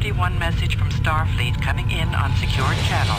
Priority 1 message from Starfleet coming in on secured channel.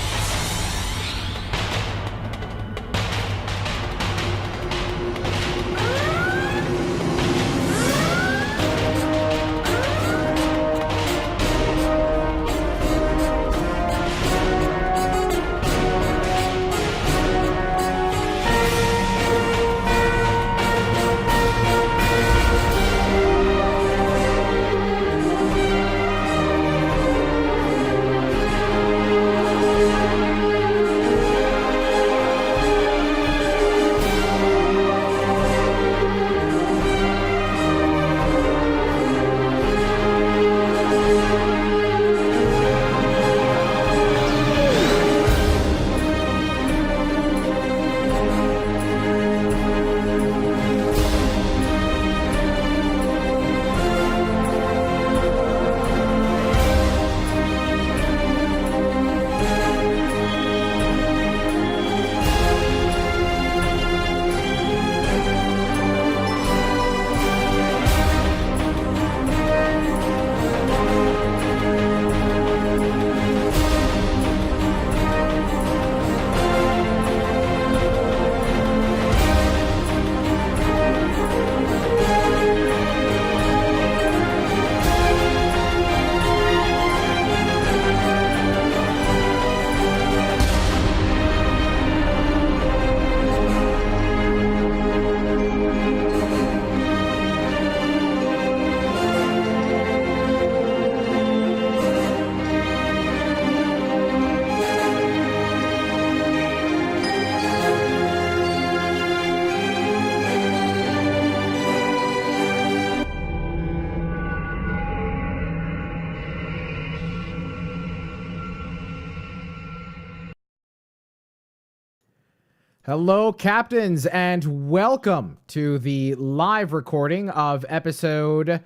Hello, captains, and welcome to the live recording of episode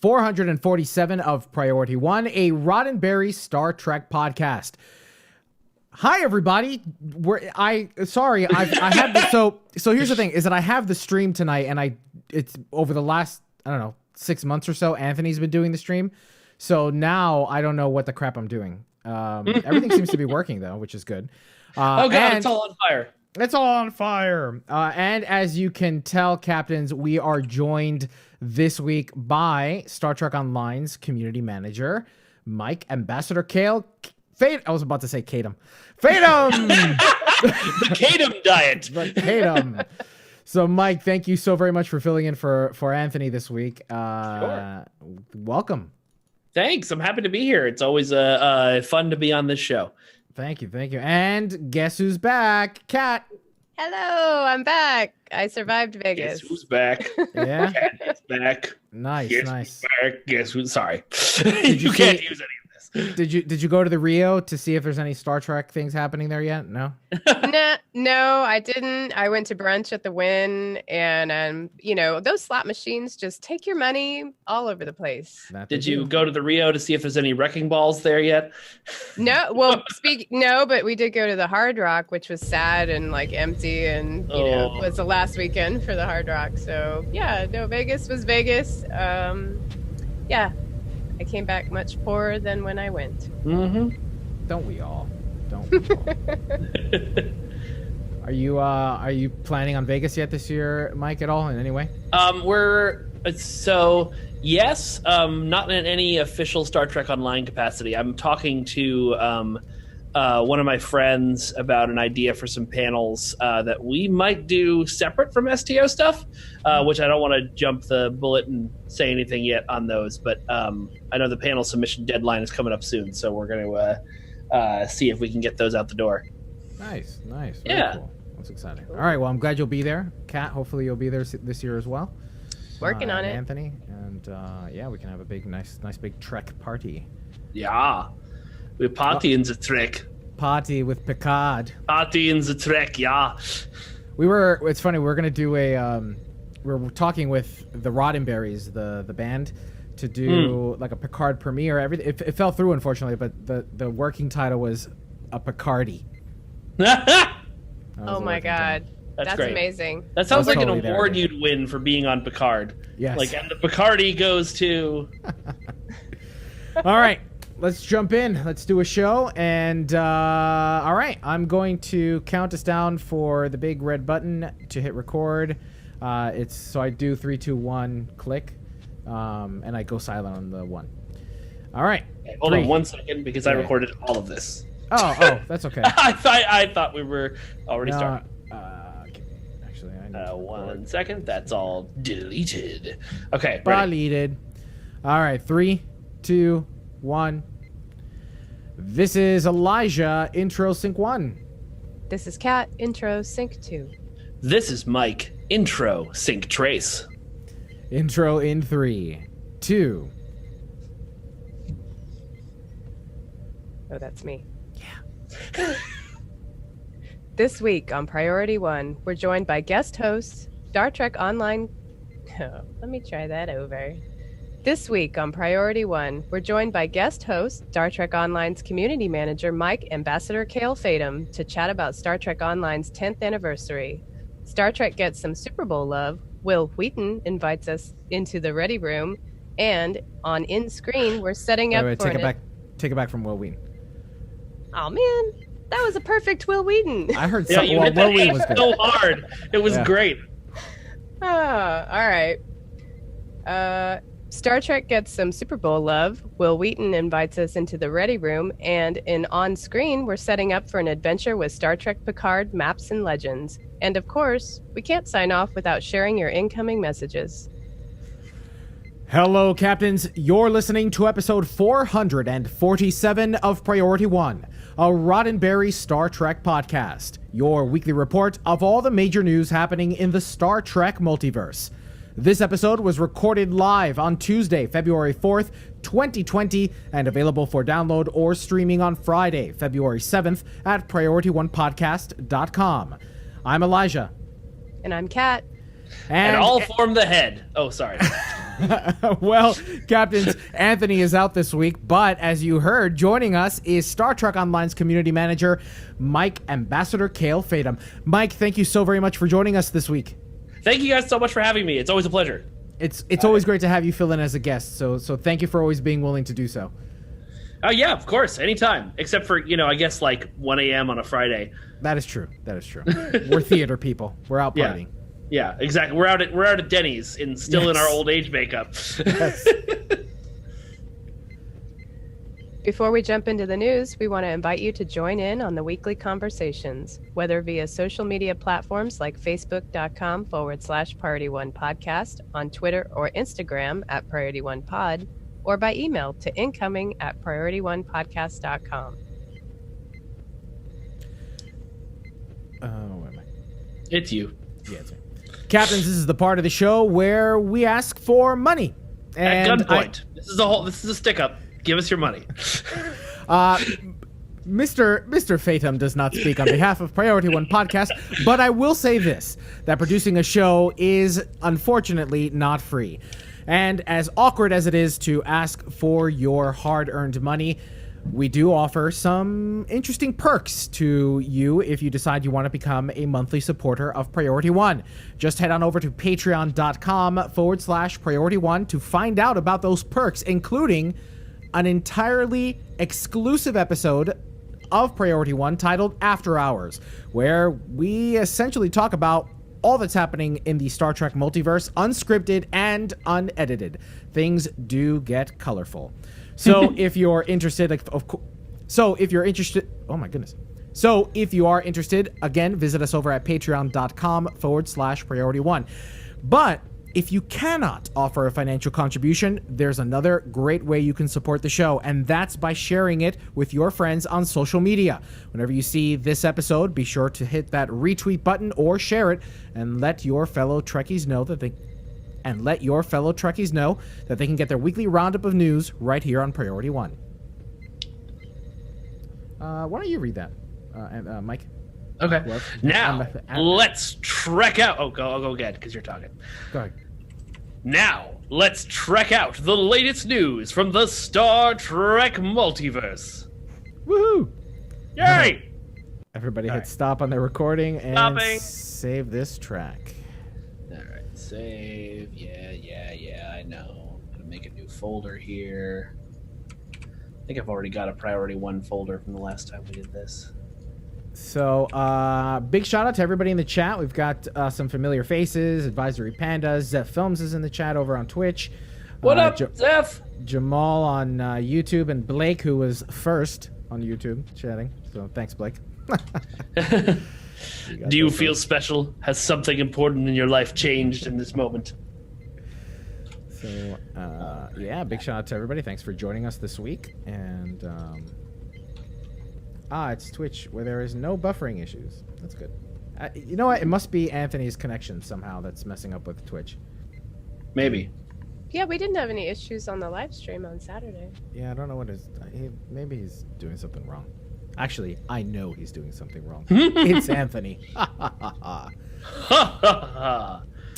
447 of Priority 1, a Roddenberry Star Trek podcast. Hi, everybody. I had the, so here's the thing, is that I have the stream tonight, and it's over the last, 6 months or so, Anthony's been doing the stream. So now I don't know what the crap I'm doing. Everything seems to be working, though, which is good. Oh, God, it's all on fire. It's all on fire. And as you can tell, captains, we are joined this week by Star Trek Online's community manager, Mike, Ambassador Kale. I was about to say Fatum. Fatum! The Fatum diet. The Fatum. So, Mike, thank you so very much for filling in for Anthony this week. Sure. Welcome. Thanks. I'm happy to be here. It's always fun to be on this show. Thank you. And guess who's back? Kat. Hello, I'm back. I survived Vegas. Guess who's back? Yeah. Cat is back. Nice. Who's back? Guess who's sorry. Did you can't use any of this. Did you go to the Rio to see if there's any Star Trek things happening there yet? No. No, I didn't. I went to brunch at the Wynn, and those slot machines just take your money all over the place. Did you go to the Rio to see if there's any wrecking balls there yet? No. Well, but we did go to the Hard Rock, which was sad and like empty, and was the last weekend for the Hard Rock. So yeah, no, Vegas was Vegas. Yeah. I came back much poorer than when I went. Mm-hmm. Don't we all? Are you planning on Vegas yet this year, Mike, at all in any way? Yes, not in any official Star Trek Online capacity. I'm talking to one of my friends about an idea for some panels that we might do separate from STO stuff, which I don't want to jump the bullet and say anything yet on those, but I know the panel submission deadline is coming up soon, so we're going to see if we can get those out the door. Nice. Very yeah. Cool. That's exciting. All right, well, I'm glad you'll be there. Kat, hopefully you'll be there this year as well. Working on it. Anthony, and we can have a big, nice big Trek party. Yeah. We're partying the Trek. Party with Picard. Partying the Trek, yeah. It's funny, we're going to do we're talking with the Roddenberries, the band, to do like a Picard premiere. It fell through, unfortunately, but the working title was a Picardy. Oh my God. That's great. Amazing. That sounds like totally an award you'd win for being on Picard. Yes. And the Picardy goes to... All right. let's jump in. Let's do a show. And all right, I'm going to count us down for the big red button to hit record. So I do 3, 2, 1, click, and I go silent on the 1. All right. Okay, hold on 1 second because I recorded all of this. Oh, that's okay. I thought we were already starting. Actually, I need 1 second. That's all deleted. Okay. Deleted. All right. 3, 2, 1. This is Elijah. Intro sync 1. This is Kat. Intro sync 2. This is Mike. Intro sync trace. Intro in 3, 2. Oh, that's me. Yeah. This week on Priority 1, we're joined by guest hosts, Star Trek Online... Oh, let me try that over. This week on Priority 1, we're joined by guest host, Star Trek Online's community manager, Mike Ambassador Kale Fatum, to chat about Star Trek Online's 10th anniversary. Star Trek gets some Super Bowl love, Will Wheaton invites us into the Ready Room, and on in-screen, we're setting up for... Take it back from Will Wheaton. Oh, man. That was a perfect Will Wheaton. I heard something. Will Wheaton was good. So hard. It was great. Oh, all right. Star Trek gets some Super Bowl love. Will Wheaton invites us into the Ready Room, and on screen, we're setting up for an adventure with Star Trek Picard Maps and Legends. And of course, we can't sign off without sharing your incoming messages. Hello, Captains. You're listening to episode 447 of Priority 1, a Roddenberry Star Trek podcast, your weekly report of all the major news happening in the Star Trek multiverse. This episode was recorded live on Tuesday, February 4th, 2020, and available for download or streaming on Friday, February 7th at PriorityOnePodcast.com. I'm Elijah. And I'm Kat. And all form the head. Oh, sorry. Well, Captains, Anthony is out this week, but as you heard, joining us is Star Trek Online's community manager, Mike Ambassador Kale Fatum. Mike, thank you so very much for joining us this week. Thank you guys so much for having me. It's always a pleasure. It's always great to have you fill in as a guest, so thank you for always being willing to do so. Oh, yeah, of course. Anytime. Except for, I guess like 1 a.m. on a Friday. That is true. We're theater people. We're out partying. Yeah, exactly. We're out at Denny's in our old age makeup. Yes. Before we jump into the news, we want to invite you to join in on the weekly conversations, whether via social media platforms like facebook.com/Priority1Podcast, on Twitter or Instagram at Priority1Pod, or by email to incoming@PriorityOnePodcast.com. Where am I? It's you. Yeah, it's me. Captains, this is the part of the show where we ask for money. And at gunpoint. This is a stick-up. Give us your money. Mr. Fatum does not speak on behalf of Priority One Podcast, but I will say this, that producing a show is unfortunately not free. And as awkward as it is to ask for your hard-earned money, we do offer some interesting perks to you if you decide you want to become a monthly supporter of Priority One. Just head on over to patreon.com/Priority One to find out about those perks, including an entirely exclusive episode of Priority One titled After Hours, where we essentially talk about all that's happening in the Star Trek multiverse, unscripted and unedited. Things do get colorful. So if you're interested, oh my goodness. So if you are interested, again, visit us over at patreon.com/Priority One. But if you cannot offer a financial contribution, there's another great way you can support the show, and that's by sharing it with your friends on social media. Whenever you see this episode, be sure to hit that retweet button or share it, and let your fellow Trekkies know that they can get their weekly roundup of news right here on Priority One. Why don't you read that, Mike? Okay. Now, let's trek out. I'll go again because you're talking. Go ahead. Now, let's trek out the latest news from the Star Trek multiverse. Woohoo! Yay! Everybody hit stop on their recording and save this track. All right, save. Yeah, I know. I'm going to make a new folder here. I think I've already got a priority 1 folder from the last time we did this. So, big shout out to everybody in the chat. We've got some familiar faces. Advisory Pandas. Zeph Films is in the chat over on Twitch. What up, Zeph? Jamal on YouTube, and Blake, who was first on YouTube chatting. So, thanks, Blake. Do you feel special? Has something important in your life changed in this moment? So, yeah, big shout out to everybody. Thanks for joining us this week. And, it's Twitch where there is no buffering issues. That's good. You know what? It must be Anthony's connection somehow that's messing up with Twitch. Maybe. Yeah, we didn't have any issues on the live stream on Saturday. Yeah, I don't know what his... maybe he's doing something wrong. Actually, I know he's doing something wrong. It's Anthony. All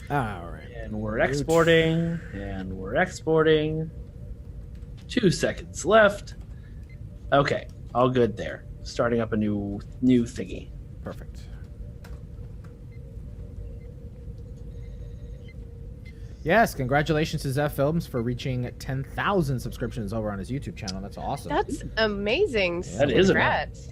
right. And we're exporting. 2 seconds left. Okay, all good there. Starting up a new thingy. Perfect. Yes, congratulations to Zeph Films for reaching 10,000 subscriptions over on his YouTube channel. That's awesome. That's amazing. Yeah, that is Congrats.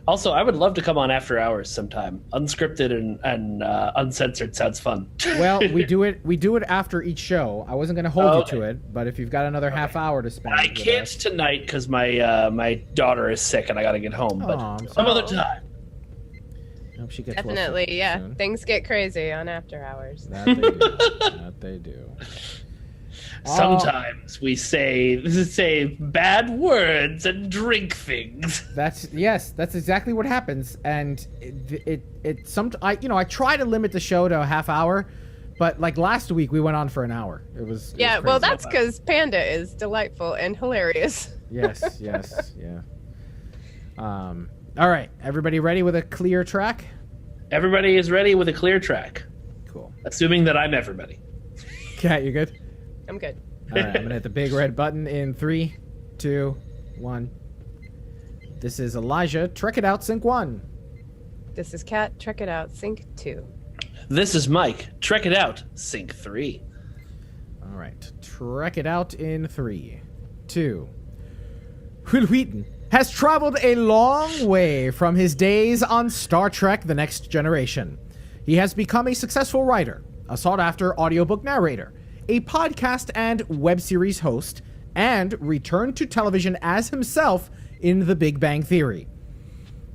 Also, I would love to come on after hours sometime. Unscripted and uncensored sounds fun. Well, we do it after each show. I wasn't going to hold you to it, but if you've got another half hour to spend, I can't tonight because my daughter is sick and I got to get home. But some other time. I hope she gets Definitely, yeah. soon. Things get crazy on after hours. That they do. That they do. Sometimes we say bad words and drink things. That's exactly what happens, and I try to limit the show to a half hour, but like last week we went on for an hour. It was well, that's because Panda is delightful and hilarious. Yes, yeah. All right, everybody ready with a clear track? Everybody is ready with a clear track. Cool. Assuming that I'm everybody. Kat, you good? I'm good. All right, I'm gonna hit the big red button in 3, 2, 1. This is Elijah. Trek it out, sync 1. This is Kat. Trek it out, sync 2. This is Mike. Trek it out, sync 3. All right, trek it out in 3, 2. Will Wheaton has traveled a long way from his days on Star Trek: The Next Generation. He has become a successful writer, a sought-after audiobook narrator, a podcast and web series host, and returned to television as himself in The Big Bang Theory.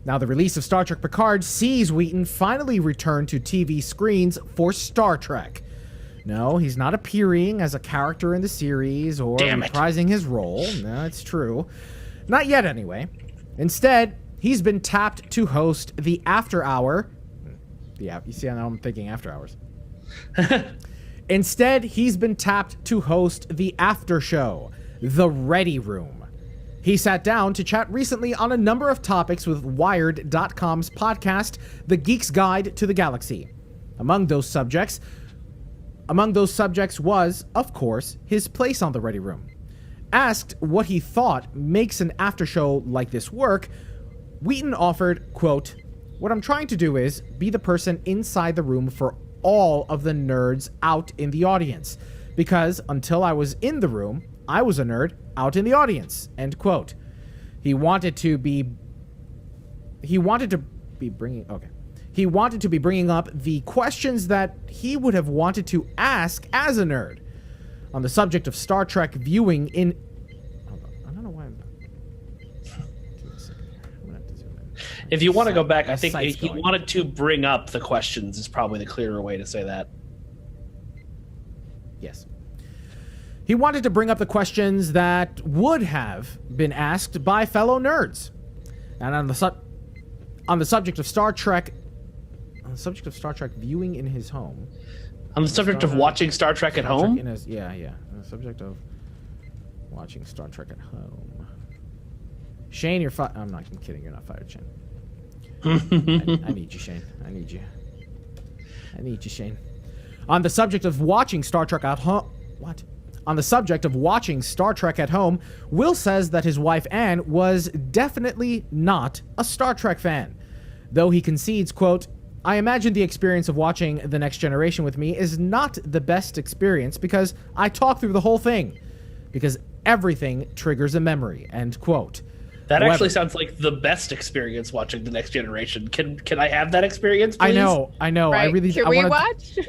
Now, the release of Star Trek Picard sees Wheaton finally return to TV screens for Star Trek. No, he's not appearing as a character in the series or reprising his role. No, it's true. Not yet, anyway. Instead, he's been tapped to host the After Hour. You see how I'm thinking After Hours. Instead, he's been tapped to host the After Show, The Ready Room. He sat down to chat recently on a number of topics with Wired.com's podcast, The Geek's Guide to the Galaxy. Among those subjects was, of course, his place on The Ready Room. Asked what he thought makes an after show like this work, Wheaton offered, quote, "What I'm trying to do is be the person inside the room for all of the nerds out in the audience. Because until I was in the room, I was a nerd out in the audience," end quote. He wanted to be bringing up the questions that he would have wanted to ask as a nerd. On the subject of Star Trek viewing in... Hold on. I don't know why I'm... Give me a second here. I'm going to have to zoom in. If you want to go back, I think he wanted to bring up the questions is probably the clearer way to say that. Yes. He wanted to bring up the questions that would have been asked by fellow nerds. And on the subject of Star Trek... On the subject of Star Trek viewing in his home... On the subject of watching Star Trek at home? On the subject of watching Star Trek at home. Shane, you're fired. I'm kidding. You're not fired, Shane. I need you, Shane. I need you, Shane. On the subject of watching Star Trek at home... What? On the subject of watching Star Trek at home, Will says that his wife, Anne, was definitely not a Star Trek fan. Though he concedes, quote, "I imagine the experience of watching The Next Generation with me is not the best experience because I talk through the whole thing. Because everything triggers a memory, end quote. That However, actually sounds like the best experience watching The Next Generation. Can I have that experience, please? I know. Right. I we wanna, watch?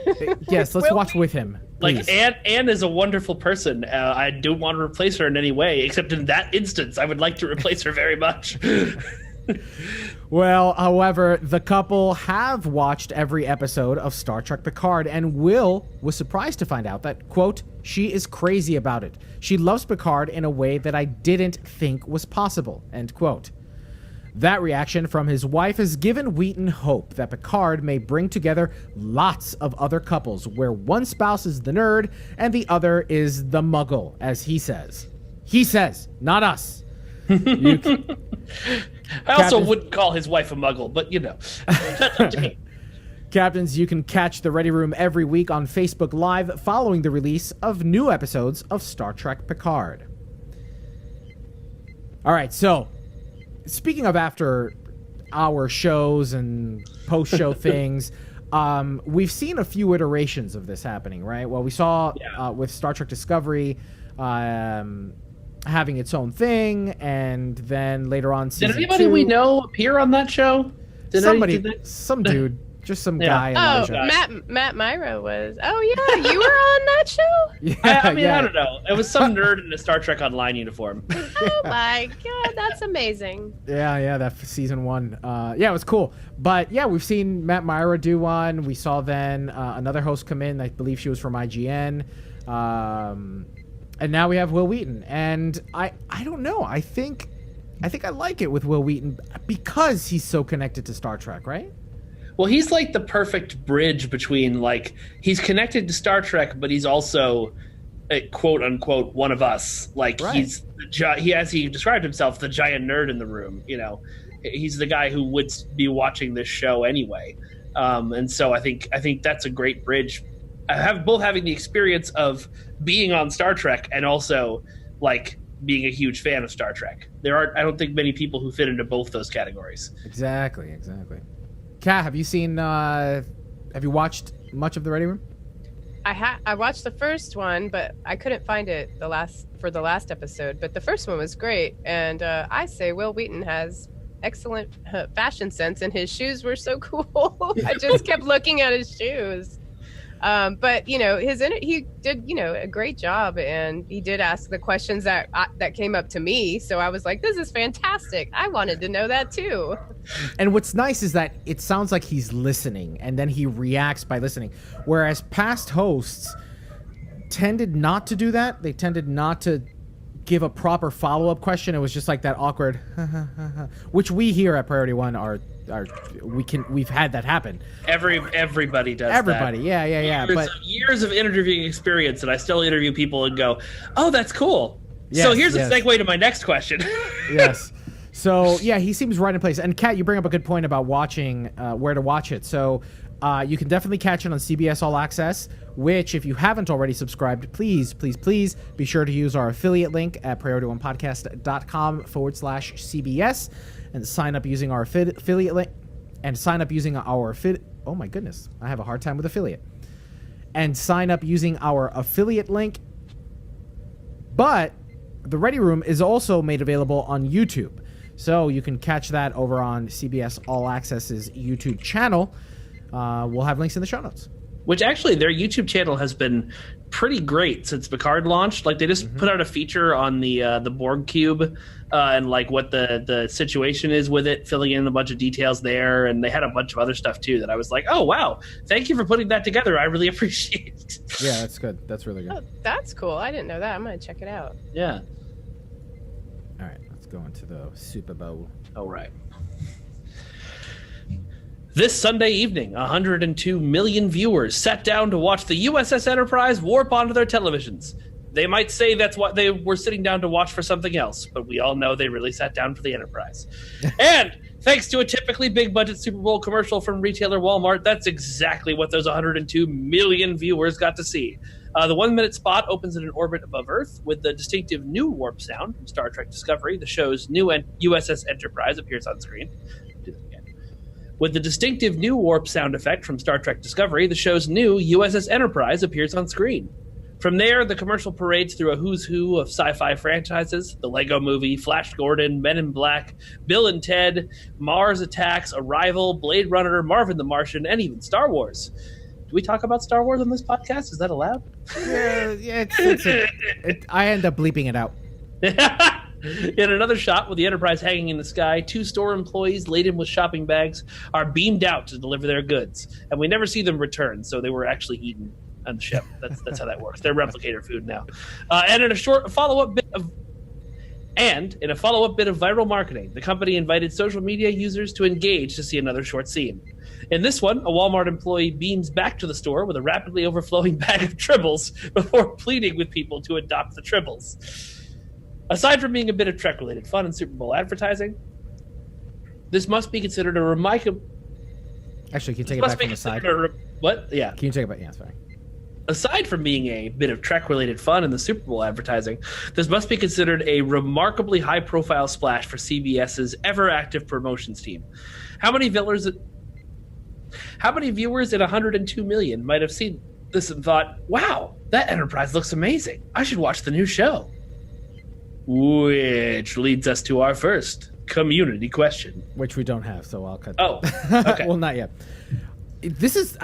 Yes, let's watch with him. Like, please. Anne is a wonderful person. I don't want to replace her in any way, except in that instance, I would like to replace her very much. Well, however, the couple have watched every episode of Star Trek Picard, and Will was surprised to find out that, quote, she is crazy about it. She loves Picard in a way that I didn't think was possible, end quote. That reaction from his wife has given Wheaton hope that Picard may bring together lots of other couples where one spouse is the nerd and the other is the muggle, as he says. He says, not us. I also wouldn't call his wife a muggle, but you know. Captains, you can catch the Ready Room every week on Facebook Live following the release of new episodes of Star Trek Picard. All right, so speaking of after hour shows and post-show things, we've seen a few iterations of this happening, right? Well, we saw with Star Trek Discovery having its own thing, and then later on season Did anybody 2, we know appear on that show? Some dude, just some guy. In Oh, Asia. Matt Myra was. Oh yeah, you were on that show. Yeah, I don't know. It was some nerd in a Star Trek Online uniform. Oh my god, that's amazing. Yeah, that season 1. Yeah, it was cool. But yeah, we've seen Matt Myra do one. We saw then another host come in. I believe she was from IGN. And now we have Will Wheaton. And I don't know. I think I like it with Will Wheaton because he's so connected to Star Trek, right? Well, he's like the perfect bridge between, like, he's connected to Star Trek, but he's also a quote unquote one of us. Like, right. He's as he described himself, the giant nerd in the room. You know, he's the guy who would be watching this show anyway. And so I think that's a great bridge. Having the experience of being on Star Trek and also like being a huge fan of Star Trek. I don't think many people who fit into both those categories. Exactly. Kat, have you watched much of the Ready Room? I watched the first one, but I couldn't find it for the last episode. But the first one was great, and I say Will Wheaton has excellent fashion sense, and his shoes were so cool. I just kept looking at his shoes. But you know, he did a great job, and he did ask the questions that came up to me. So I was like, "This is fantastic! I wanted to know that too." And what's nice is that it sounds like he's listening, and then he reacts by listening. Whereas past hosts tended not to do that. They tended not to give a proper follow-up question. It was just like that awkward, which we here at Priority One we've had that happen. Everybody does. Everybody, that. Yeah. Years of interviewing experience, and I still interview people and go, "Oh, that's cool." Yes, so here's a segue to my next question. Yes. So yeah, he seems right in place. And Kat, you bring up a good point about watching where to watch it. So you can definitely catch it on CBS All Access, which if you haven't already subscribed, please be sure to use our affiliate link at PriorityOnePodcast.com/CBS and sign up using our affiliate link oh my goodness, I have a hard time with affiliate. And sign up using our affiliate link. But the Ready Room is also made available on YouTube. So you can catch that over on CBS All Access's YouTube channel. We'll have links in the show notes. Which actually, their YouTube channel has been pretty great since Picard launched. Like, they just put out a feature on the Borg cube and like what the situation is with it, filling in a bunch of details there, and they had a bunch of other stuff too that I was like, oh wow, thank you for putting that together. I really appreciate it. Yeah, that's good. That's really good. Oh, that's cool. I didn't know that. I'm gonna check it out. Yeah. All right, let's go into the Super Bowl. All right. This Sunday evening, 102 million viewers sat down to watch the USS Enterprise warp onto their televisions. They might say that's what they were sitting down to watch for something else, but we all know they really sat down for the Enterprise. And thanks to a typically big-budget Super Bowl commercial from retailer Walmart, that's exactly what those 102 million viewers got to see. The 1-minute spot opens in an orbit above Earth with the distinctive new warp sound from Star Trek Discovery. The show's new USS Enterprise appears on screen. With the distinctive new warp sound effect from Star Trek Discovery, the show's new USS Enterprise appears on screen. From there, the commercial parades through a who's who of sci-fi franchises: the Lego Movie, Flash Gordon, Men in Black, Bill and Ted, Mars Attacks, Arrival, Blade Runner, Marvin the Martian, and even Star Wars. Do we talk about Star Wars on this podcast? Is that allowed? Yeah, I end up bleeping it out. In another shot with the Enterprise hanging in the sky, 2 store employees laden with shopping bags are beamed out to deliver their goods, and we never see them return, so they were actually eaten on the ship. That's how that works. They're replicator food now. And in a follow-up bit of viral marketing, the company invited social media users to engage to see another short scene. In this one, a Walmart employee beams back to the store with a rapidly overflowing bag of Tribbles before pleading with people to adopt the Tribbles. Aside from being a bit of Trek-related fun and Super Bowl advertising, this must be considered a remarkable... Actually, can you take it back from the side? What? Yeah. Can you take it back? Yeah, sorry. Aside from being a bit of Trek-related fun in the Super Bowl advertising, this must be considered a remarkably high-profile splash for CBS's ever-active promotions team. How many viewers at 102 million might have seen this and thought, wow, that Enterprise looks amazing. I should watch the new show. Which leads us to our first community question. Which we don't have, so I'll cut that. Oh, okay. Well, not yet. This is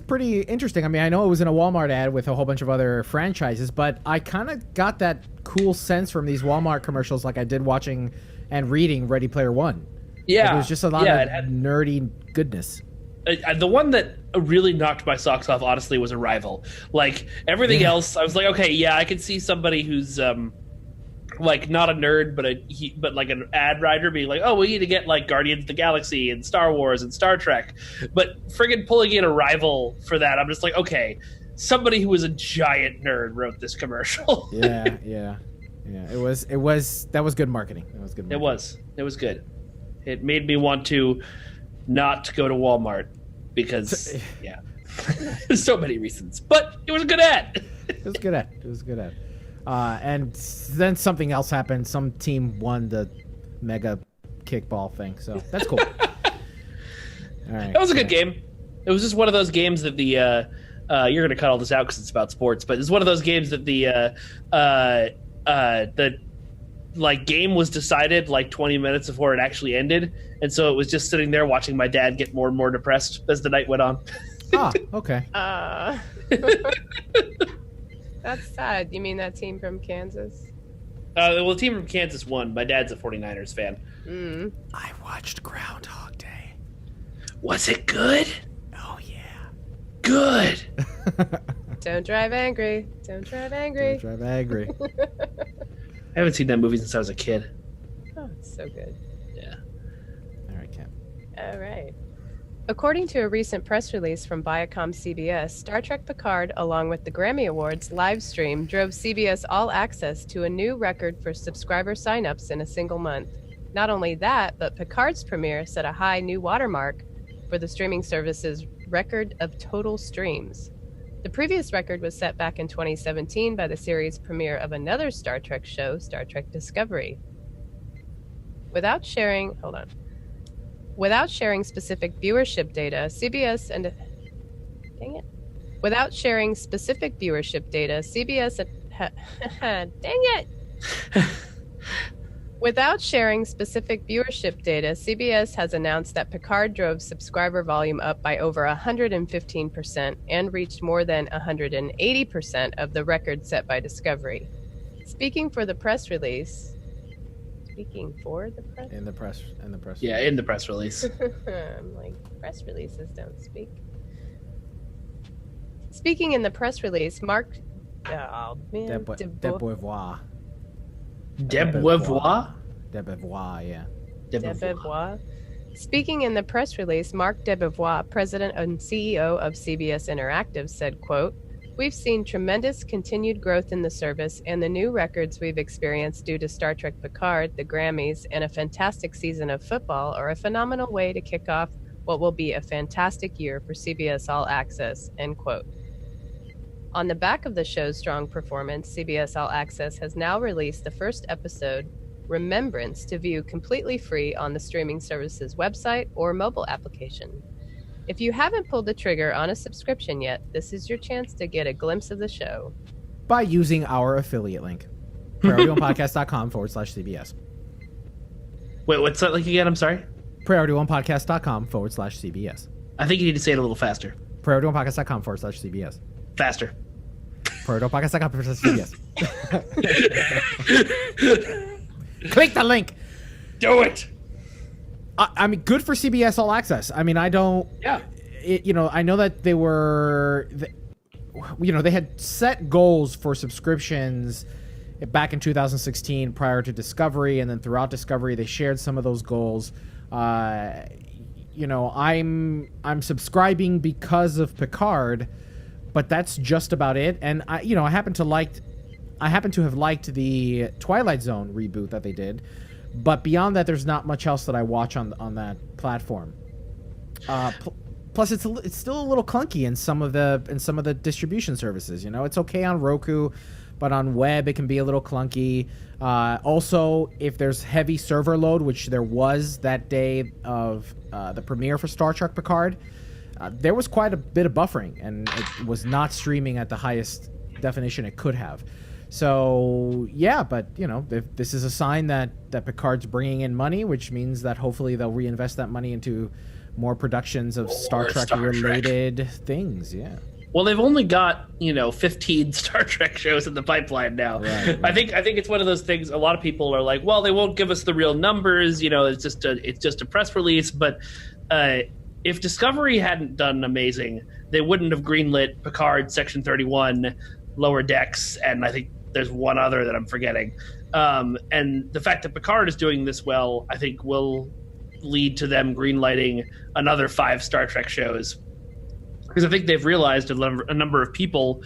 pretty interesting. I mean, I know it was in a Walmart ad with a whole bunch of other franchises, but I kind of got that cool sense from these Walmart commercials like I did watching and reading Ready Player One. Yeah. Like, it was just a lot of nerdy goodness. The one that really knocked my socks off, honestly, was Arrival. Like, everything else, I was like, okay, yeah, I could see somebody who's... like not a nerd, but like an ad writer being like, oh, we need to get like Guardians of the Galaxy and Star Wars and Star Trek, but friggin' pulling in Arrival for that, I'm just like, okay, somebody who was a giant nerd wrote this commercial. yeah. That was good marketing. It was good. It made me want to not go to Walmart because there's so many reasons, but it was a good ad. It was a good ad. And then something else happened. Some team won the mega kickball thing, so that's cool. All right, that was a good game. It was just one of those games that the you're going to cut all this out because it's about sports, but it's one of those games that the game was decided like 20 minutes before it actually ended, and so it was just sitting there watching my dad get more and more depressed as the night went on. Okay. That's sad. You mean that team from Kansas? Well, the team from Kansas won. My dad's a 49ers fan. I watched Groundhog Day. Was it good? Oh, yeah. Good. Don't drive angry. I haven't seen that movie since I was a kid. Oh, it's so good. Yeah. All right, Cam. All right. According to a recent press release from Viacom CBS, Star Trek Picard, along with the Grammy Awards live stream, drove CBS All Access to a new record for subscriber signups in a single month. Not only that, but Picard's premiere set a high new watermark for the streaming service's record of total streams. The previous record was set back in 2017 by the series premiere of another Star Trek show, Star Trek Discovery. Without sharing specific viewership data, CBS has announced that Picard drove subscriber volume up by over 115% and reached more than 180% of the record set by Discovery. Speaking for the press release. In the press. Yeah, in the press release. I'm like, press releases don't speak. Speaking in the press release, Mark... Oh, man. Debevois. Debevois? Debevois, yeah. Debevois. Speaking in the press release, Mark Debevois, president and CEO of CBS Interactive, said, quote, "We've seen tremendous continued growth in the service, and the new records we've experienced due to Star Trek Picard, the Grammys, and a fantastic season of football are a phenomenal way to kick off what will be a fantastic year for CBS All Access," end quote. On the back of the show's strong performance, CBS All Access has now released the first episode, Remembrance, to view completely free on the streaming service's website or mobile application. If you haven't pulled the trigger on a subscription yet, this is your chance to get a glimpse of the show. by using our affiliate link. PriorityOnePodcast.com/CBS. Wait, what's that link again? I'm sorry. PriorityOnePodcast.com/CBS. I think you need to say it a little faster. PriorityOnePodcast.com/CBS. Faster. PriorityOnePodcast.com/CBS. Click the link. Do it. I mean, good for CBS All Access. I mean, I don't. Yeah. I know that they were, they had set goals for subscriptions back in 2016 prior to Discovery, and then throughout Discovery they shared some of those goals. I'm subscribing because of Picard, but that's just about it. And I happen to have liked the Twilight Zone reboot that they did, but beyond that, there's not much else that I watch on that platform. Plus, it's still a little clunky in some of the distribution services. It's okay on Roku, but on web it can be a little clunky. Also, if there's heavy server load, which there was that day of the premiere for Star Trek Picard, there was quite a bit of buffering, and it was not streaming at the highest definition it could have. So yeah, but this is a sign that Picard's bringing in money, which means that hopefully they'll reinvest that money into more productions of Star Trek related things. Yeah. Well, they've only got 15 Star Trek shows in the pipeline now. Right. I think it's one of those things. A lot of people are like, well, they won't give us the real numbers. It's just a press release. But if Discovery hadn't done amazing, they wouldn't have greenlit Picard, Section 31, Lower Decks, and I think there's one other that I'm forgetting. And the fact that Picard is doing this well, I think, will lead to them greenlighting another 5 Star Trek shows, because I think they've realized a number of people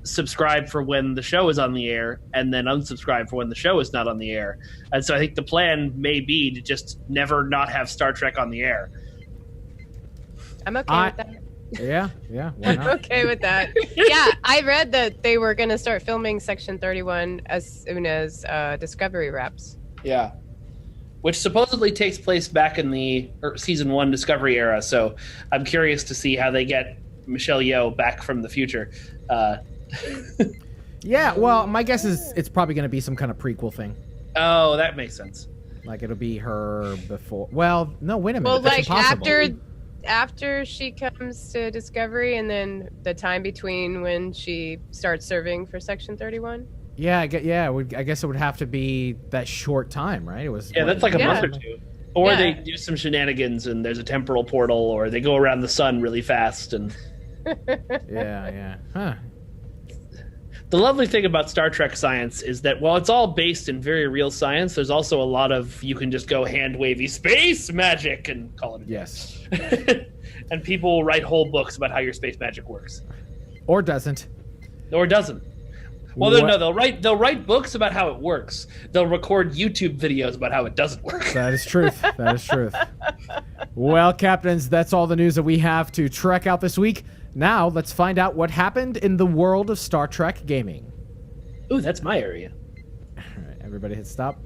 subscribe for when the show is on the air and then unsubscribe for when the show is not on the air. And so I think the plan may be to just never not have Star Trek on the air. I'm okay with that. Yeah, why not? I'm okay with that. Yeah, I read that they were going to start filming Section 31 as soon as Discovery wraps. Yeah. Which supposedly takes place back in the season 1 Discovery era. So I'm curious to see how they get Michelle Yeoh back from the future. Yeah, well, my guess is it's probably going to be some kind of prequel thing. Oh, that makes sense. Like it'll be her before. Well, no, wait a minute. Well, that's like impossible. after she comes to Discovery, and then the time between when she starts serving for Section 31. Yeah, I guess it would have to be that short time, right? That's like a month or two. Or they do some shenanigans and there's a temporal portal, or they go around the sun really fast. And yeah. Huh. The lovely thing about Star Trek science is that while it's all based in very real science, there's also a lot of you can just go hand wavy space magic and call it a day. Yes. And people will write whole books about how your space magic works. Or doesn't. Well, no, they'll write books about how it works. They'll record YouTube videos about how it doesn't work. That is truth. Well, Captains, that's all the news that we have to Trek out this week. Now, let's find out what happened in the world of Star Trek gaming. Ooh, that's my area. All right, everybody hit stop.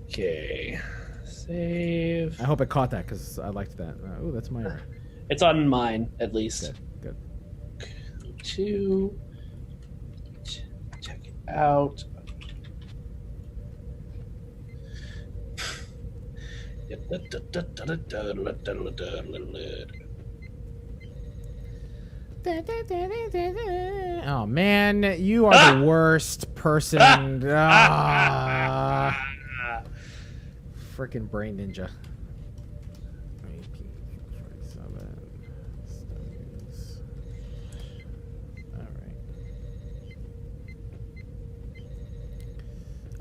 Okay. Save. I hope it caught that, because I liked that. Ooh, that's my area. It's on mine, at least. Good. 2... Check it out. Oh man, you are the worst person. Freaking brain ninja.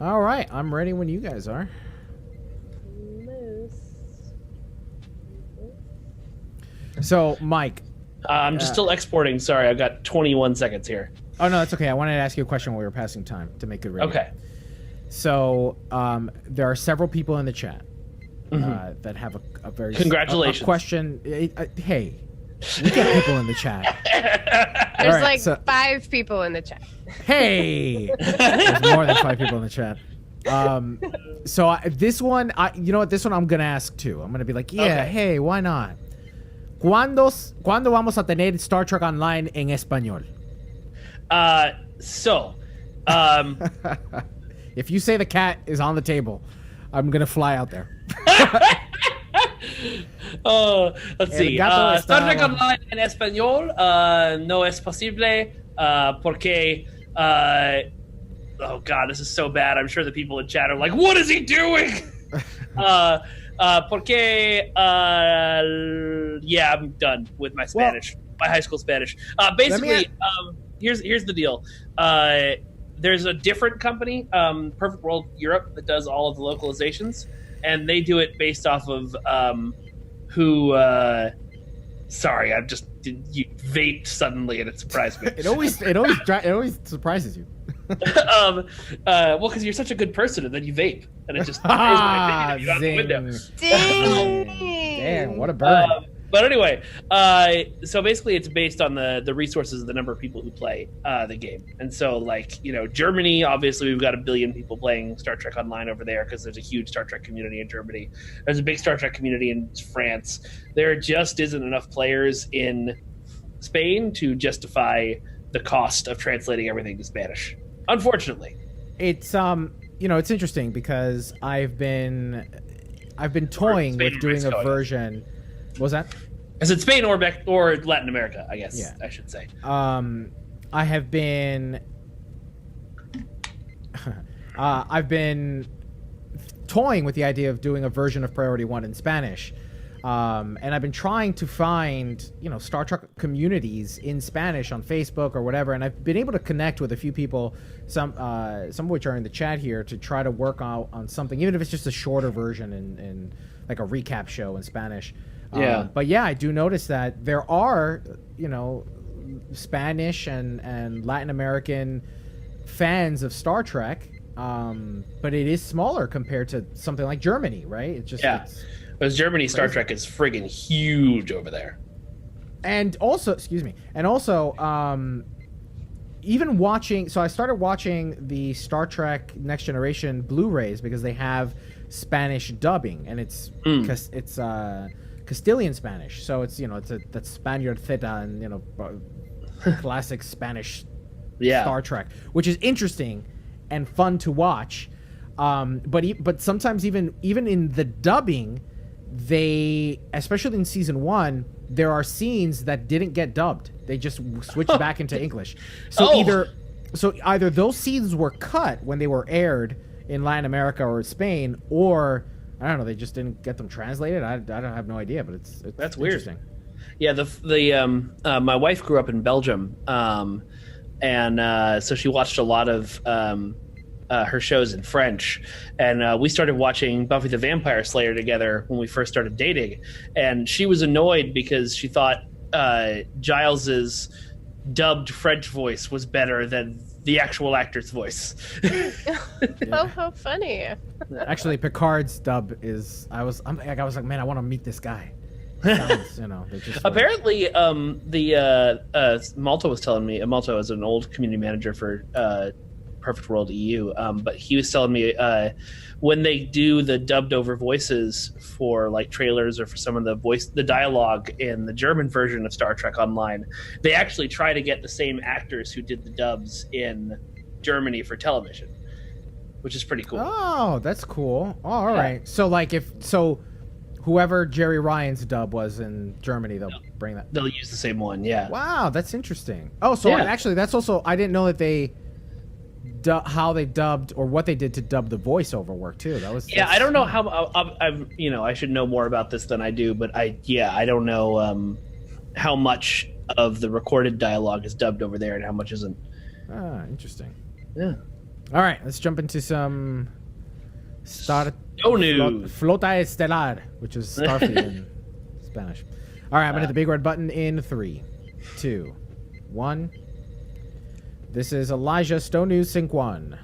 All right, I'm ready when you guys are. So, Mike. I'm just still exporting. Sorry, I've got 21 seconds here. Oh, no, that's okay. I wanted to ask you a question while we were passing time to make it ready. Okay. So, there are several people in the chat that have a very... Congratulations. A question. Hey, we get people in the chat. There's 5 people in the chat. Hey! There's more than 5 people in the chat. So this one, you know what? This one I'm going to ask too. I'm going to be like, hey, why not? ¿Cuándo vamos a tener Star Trek Online en español? So, um, If you say the cat is on the table, I'm gonna fly out there. let's see. gato está Star Trek abajo. Online en español no es posible porque. Oh God, this is so bad. I'm sure the people in chat are like, "What is he doing?" Porque. Yeah, I'm done with my Spanish. My high school Spanish. Basically, here's the deal. There's a different company, Perfect World Europe, that does all of the localizations, and they do it based off of who. Sorry, I've just you vaped suddenly, and it surprised me. It always surprises you. Well, because you're such a good person, and then you vape, and it just throws my dignity out the window. Damn, what a burn. But anyway, so basically it's based on the resources of the number of people who play the game. And so, like, Germany, obviously we've got 1 billion people playing Star Trek Online over there because there's a huge Star Trek community in Germany. There's a big Star Trek community in France. There just isn't enough players in Spain to justify the cost of translating everything to Spanish, unfortunately. It's it's interesting because I've been toying with doing a version. What was that? I said Spain or Latin America, I guess. Yeah. I should say. I have been I've been toying with the idea of doing a version of Priority 1 in Spanish. And I've been trying to find, Star Trek communities in Spanish on Facebook or whatever, and I've been able to connect with a few people, some of which are in the chat here, to try to work out on something, even if it's just a shorter version in like a recap show in Spanish. Yeah. But yeah, I do notice that there are, Spanish and Latin American fans of Star Trek, but it is smaller compared to something like Germany, right? It's just because Germany Star Trek is friggin' huge over there. And also, even watching, so I started watching the Star Trek Next Generation Blu-rays because they have Spanish dubbing, and it's Castilian Spanish, so it's that's Spaniard Theta and classic Spanish Star Trek, which is interesting and fun to watch. But sometimes even in the dubbing, they, especially in season 1, there are scenes that didn't get dubbed. They just switched back into English. So either those scenes were cut when they were aired in Latin America or Spain, or I don't know, they just didn't get them translated. I don't have no idea, but it's that's weird. Interesting. Yeah, my wife grew up in Belgium, and so she watched a lot of her shows in French, and we started watching Buffy the Vampire Slayer together when we first started dating, and she was annoyed because she thought Giles's dubbed French voice was better than the actual actor's voice. Oh, how funny. Actually, Picard's dub is, I was like, man, I want to meet this guy. Sounds, they just apparently Malta was telling me, Malta is an old community manager for Perfect World EU, but he was telling me when they do the dubbed over voices for like trailers or for some of the dialogue in the German version of Star Trek Online, they actually try to get the same actors who did the dubs in Germany for television, which is pretty cool. Oh, that's cool. Oh, all right. So whoever Jerry Ryan's dub was in Germany, they'll bring that. They'll use the same one. Yeah. Wow, that's interesting. Oh, so actually, that's also, I didn't know that they how they dubbed or what they did to dub the voiceover work too. I don't know how I should know more about this than I do, but I don't know how much of the recorded dialogue is dubbed over there and how much isn't. Interesting. Yeah. All right, let's jump into some STO news. Flota Estelar, which is Starfleet in Spanish. All right, I'm gonna hit the big red button in 3, 2, 1. This is Elijah, STO News, Sync 1.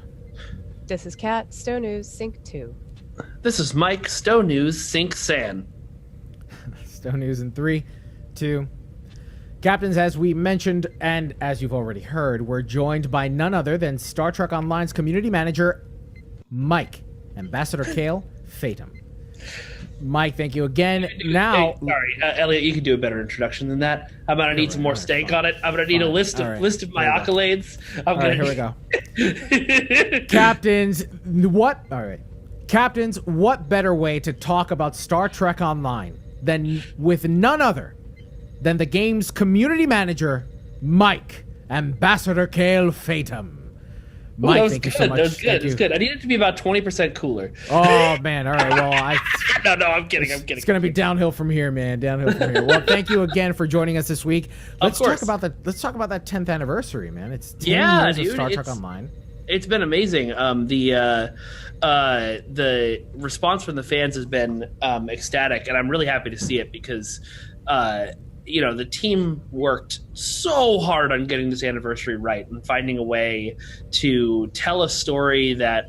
This is Kat, STO News, Sync 2. This is Mike, STO News, Sync San. STO News in 3, 2. Captains, as we mentioned, and as you've already heard, we're joined by none other than Star Trek Online's community manager, Mike, Ambassador Kale, Fatum. Mike, thank you again. Now, sorry, Elliot, you can do a better introduction than that. I'm gonna need some more stank on it. I'm gonna need a list of my accolades. Here we go. Captains, what? All right, Captains, what better way to talk about Star Trek Online than with none other than the game's community manager, Mike, Ambassador Kale Fatum. Mike, thank you so much. That was good. It's good. I need it to be about 20% cooler. Oh man! All right. Well, no, I'm kidding. It's gonna be downhill from here, man. Downhill from here. Well, thank you again for joining us this week. Let's talk about that 10th anniversary, man. It's 10 years of Star Trek Online. It's been amazing. The response from the fans has been ecstatic, and I'm really happy to see it because the team worked so hard on getting this anniversary right and finding a way to tell a story that,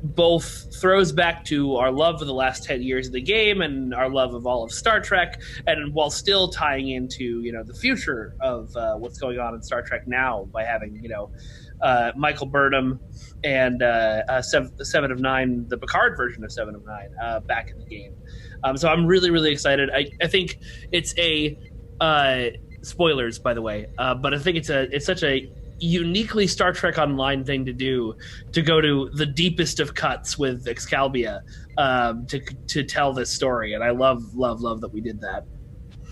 both throws back to our love of the last 10 years of the game and our love of all of Star Trek, and while still tying into, the future of what's going on in Star Trek now by having, Michael Burnham and Seven of Nine, the Picard version of Seven of Nine, back in the game. So I'm really, really excited. I think it's spoilers, by the way, but I think it's such a uniquely Star Trek Online thing to do, to go to the deepest of cuts with Excalibur to tell this story, and I love that we did that.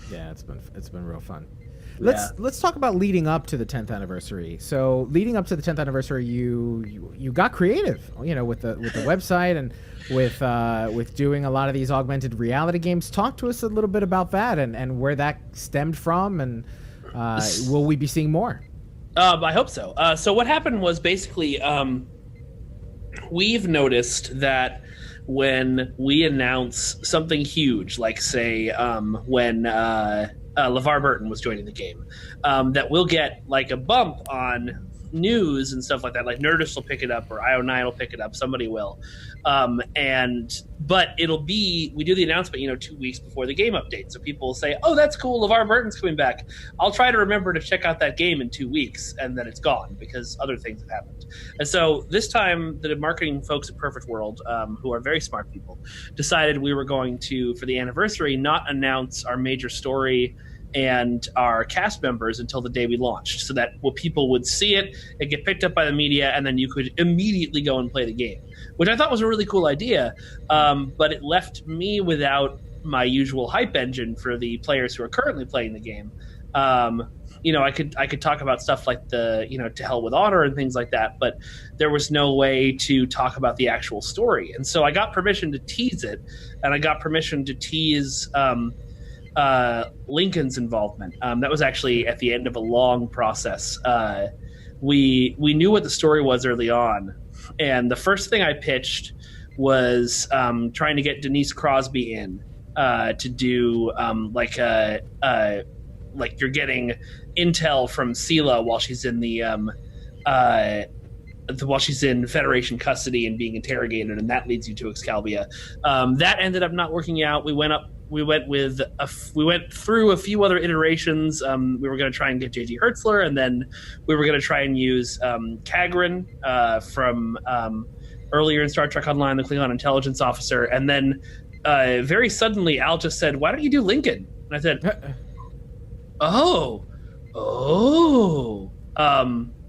Yeah, it's been real fun. Let's talk about leading up to the 10th anniversary. So leading up to the 10th anniversary, you got creative, with the website and with doing a lot of these augmented reality games. Talk to us a little bit about that and where that stemmed from, and will we be seeing more? I hope so. So what happened was basically we've noticed that when we announce something huge, like say when LeVar Burton was joining the game, that we'll get like a bump on news and stuff like that. Like Nerdist will pick it up, or IO9 will pick it up. Somebody will. But it'll be, we do the announcement, 2 weeks before the game update. So people will say, oh, that's cool, LeVar Burton's coming back. I'll try to remember to check out that game in 2 weeks, and then it's gone because other things have happened. And so this time, the marketing folks at Perfect World, who are very smart people, decided we were going to, for the anniversary, not announce our major story and our cast members until the day we launched, so that people would see it, it get picked up by the media, and then you could immediately go and play the game, which I thought was a really cool idea. But it left me without my usual hype engine for the players who are currently playing the game. I could talk about stuff like the, To Hell with Honor and things like that, but there was no way to talk about the actual story. And so I got permission to tease it, and I got permission to tease Lincoln's involvement. That was actually at the end of a long process. We knew what the story was early on, and the first thing I pitched was trying to get Denise Crosby in to do like you're getting intel from Sela while she's in while she's in Federation custody and being interrogated, and that leads you to Excalibur. That ended up not working out. We went through a few other iterations. We were going to try and get J.G. Hertzler, and then we were going to try and use Kagran from earlier in Star Trek Online, the Klingon intelligence officer. And then very suddenly, Al just said, "Why don't you do Lincoln?" And I said, "Oh,"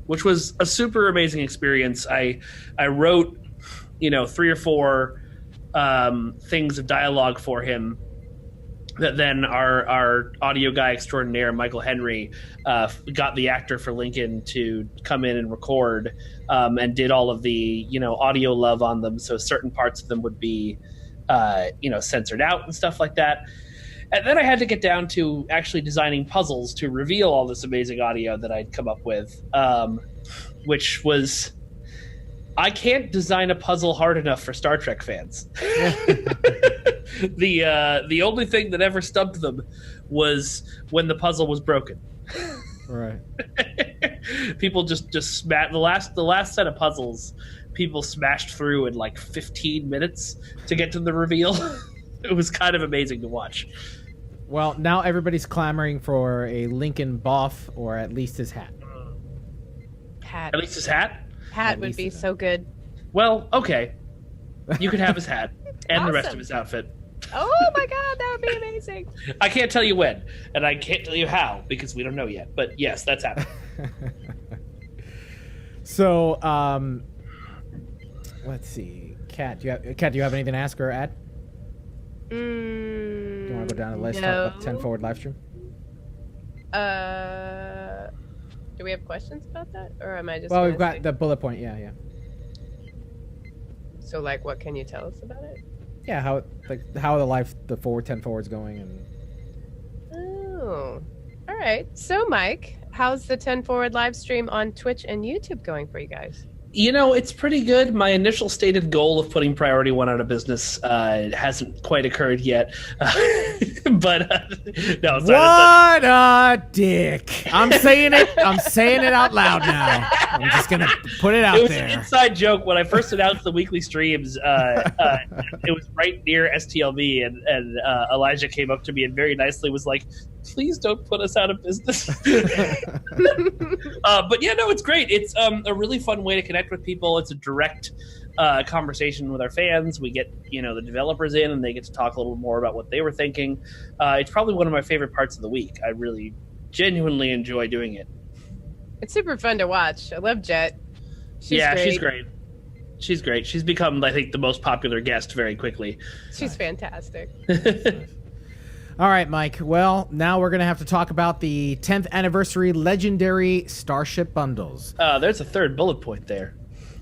which was a super amazing experience. I wrote, 3 or 4 things of dialogue for him that then our audio guy extraordinaire, Michael Henry, got the actor for Lincoln to come in and record, and did all of the, audio love on them. So certain parts of them would be, censored out and stuff like that. And then I had to get down to actually designing puzzles to reveal all this amazing audio that I'd come up with, which was, I can't design a puzzle hard enough for Star Trek fans. The only thing that ever stumped them was when the puzzle was broken. Right. People just smashed the last set of puzzles. People smashed through in like 15 minutes to get to the reveal. It was kind of amazing to watch. Well, now everybody's clamoring for a Lincoln Boff, or at least his hat. Hat. At least his hat? Hat would be so good. Well, okay. You could have his hat and Awesome. the rest of his outfit. Oh my god, that would be amazing. I can't tell you when, and I can't tell you how because we don't know yet. But yes, that's happening. So, let's see. Kat, do you have anything to ask or add? Do you want to go down the list? No. Talk about the 10 forward live stream? Do we have questions about that, or am I just? Well, we've got the bullet point. Yeah. So, like, what can you tell us about it? Yeah, how the forward 10 forward's going and. Oh, all right. So, Mike, how's the 10 forward live stream on Twitch and YouTube going for you guys? You know, it's pretty good. My initial stated goal of putting Priority 1 out of business hasn't quite occurred yet. But no, sorry. What a dick! I'm saying it out loud now. I'm just gonna put it out there. It was an inside joke when I first announced the weekly streams. It was right near STLV, and Elijah came up to me and very nicely was like, "Please don't put us out of business." But yeah, no, it's great. It's a really fun way to connect with people. It's a direct conversation with our fans. We get the developers in, and they get to talk a little more about what they were thinking. It's probably one of my favorite parts of the week. I really genuinely enjoy doing it. It's super fun to watch. I love Jet. She's great. She's great. She's become, I think, the most popular guest very quickly. She's fantastic. All right, Mike. Well, now we're going to have to talk about the 10th anniversary legendary Starship bundles. There's a third bullet point there.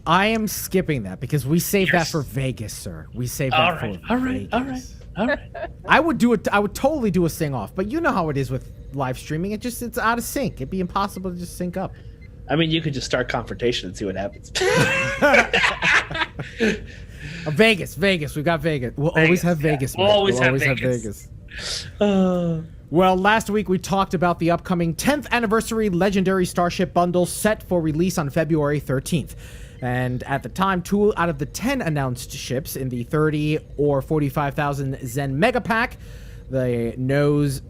I am skipping that because we saved that for Vegas, sir. We saved that for Vegas. All right. I would totally do a sing off, but you know how it is with live streaming. It's out of sync. It'd be impossible to just sync up. I mean, you could just start confrontation and see what happens. Vegas. We got Vegas. We'll always have Vegas. We'll always have Vegas. Well, last week we talked about the upcoming 10th anniversary legendary Starship bundle set for release on February 13th. And at the time, 2 out of the 10 announced ships in the 30 or 45,000 Zen Mega Pack, the Nose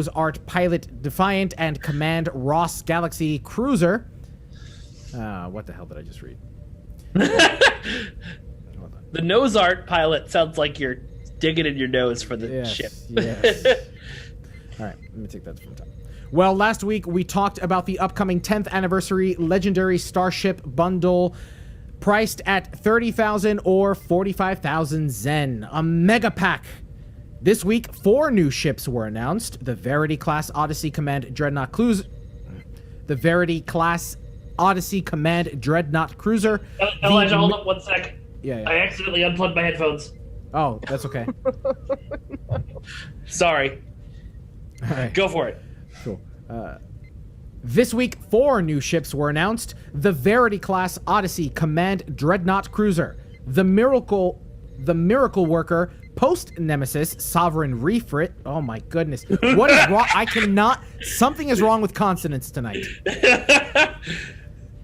Art Pilot Defiant and Command Ross Galaxy Cruiser. What the hell did I just read? The Nose Art Pilot sounds like you're digging in your nose for the ship. Yes. All right, let me take that from the top. Well, last week we talked about the upcoming 10th anniversary legendary Starship bundle priced at 30,000 or 45,000 Zen, a mega pack. This week, 4 new ships were announced: the Verity-class Odyssey Command Dreadnought Cruiser, the Verity-class Odyssey Command Dreadnought Cruiser. Elijah, hold up 1 sec. Yeah. I accidentally unplugged my headphones. Oh, that's okay. Sorry. All right. Go for it. Cool. This week, 4 new ships were announced: the Verity-class Odyssey Command Dreadnought Cruiser, the Miracle Worker Post-Nemesis Sovereign Refit. Oh my goodness. What is wrong? Something is wrong with consonants tonight.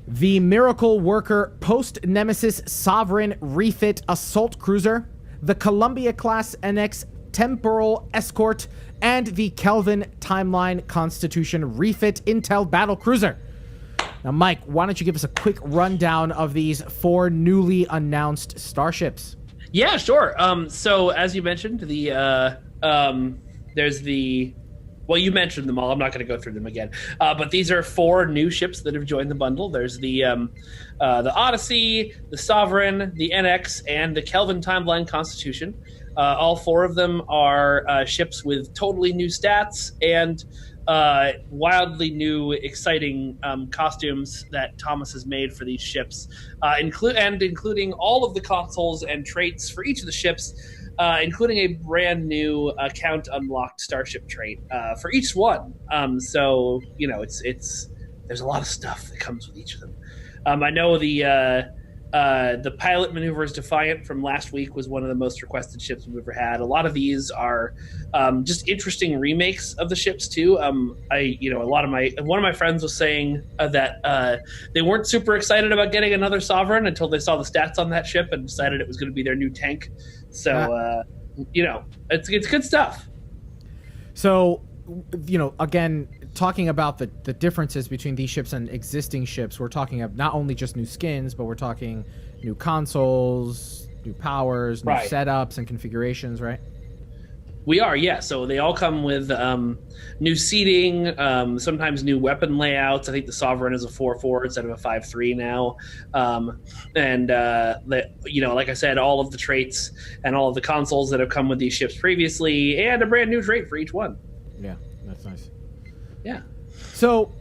The Miracle Worker Post-Nemesis Sovereign Refit Assault Cruiser, the Columbia-class NX Temporal Escort, and the Kelvin Timeline Constitution Refit Intel Battle Cruiser. Now, Mike, why don't you give us a quick rundown of these 4 newly announced starships? Yeah, sure. So as you mentioned, there's the... Well, you mentioned them all. I'm not going to go through them again. But these are 4 new ships that have joined the bundle. There's the Odyssey, the Sovereign, the NX, and the Kelvin Timeline Constitution. All 4 of them are ships with totally new stats and wildly new, exciting costumes that Thomas has made for these ships, including all of the consoles and traits for each of the ships, including a brand new account unlocked Starship trait for each one. So there's a lot of stuff that comes with each of them. I know the pilot maneuvers Defiant from last week was one of the most requested ships we've ever had. A lot of these are just interesting remakes of the ships too. One of my friends was saying that they weren't super excited about getting another Sovereign until they saw the stats on that ship and decided it was going to be their new tank. So it's good stuff. So again, talking about the differences between these ships and existing ships, we're talking of not only just new skins, but we're talking new consoles, new powers, new Right. setups, and configurations, right? We are, yeah. So they all come with new seating, sometimes new weapon layouts. I think the Sovereign is a 4-4 instead of a 5-3 now. Like I said, all of the traits and all of the consoles that have come with these ships previously, and a brand new trait for each one. Yeah, that's nice. Yeah. So,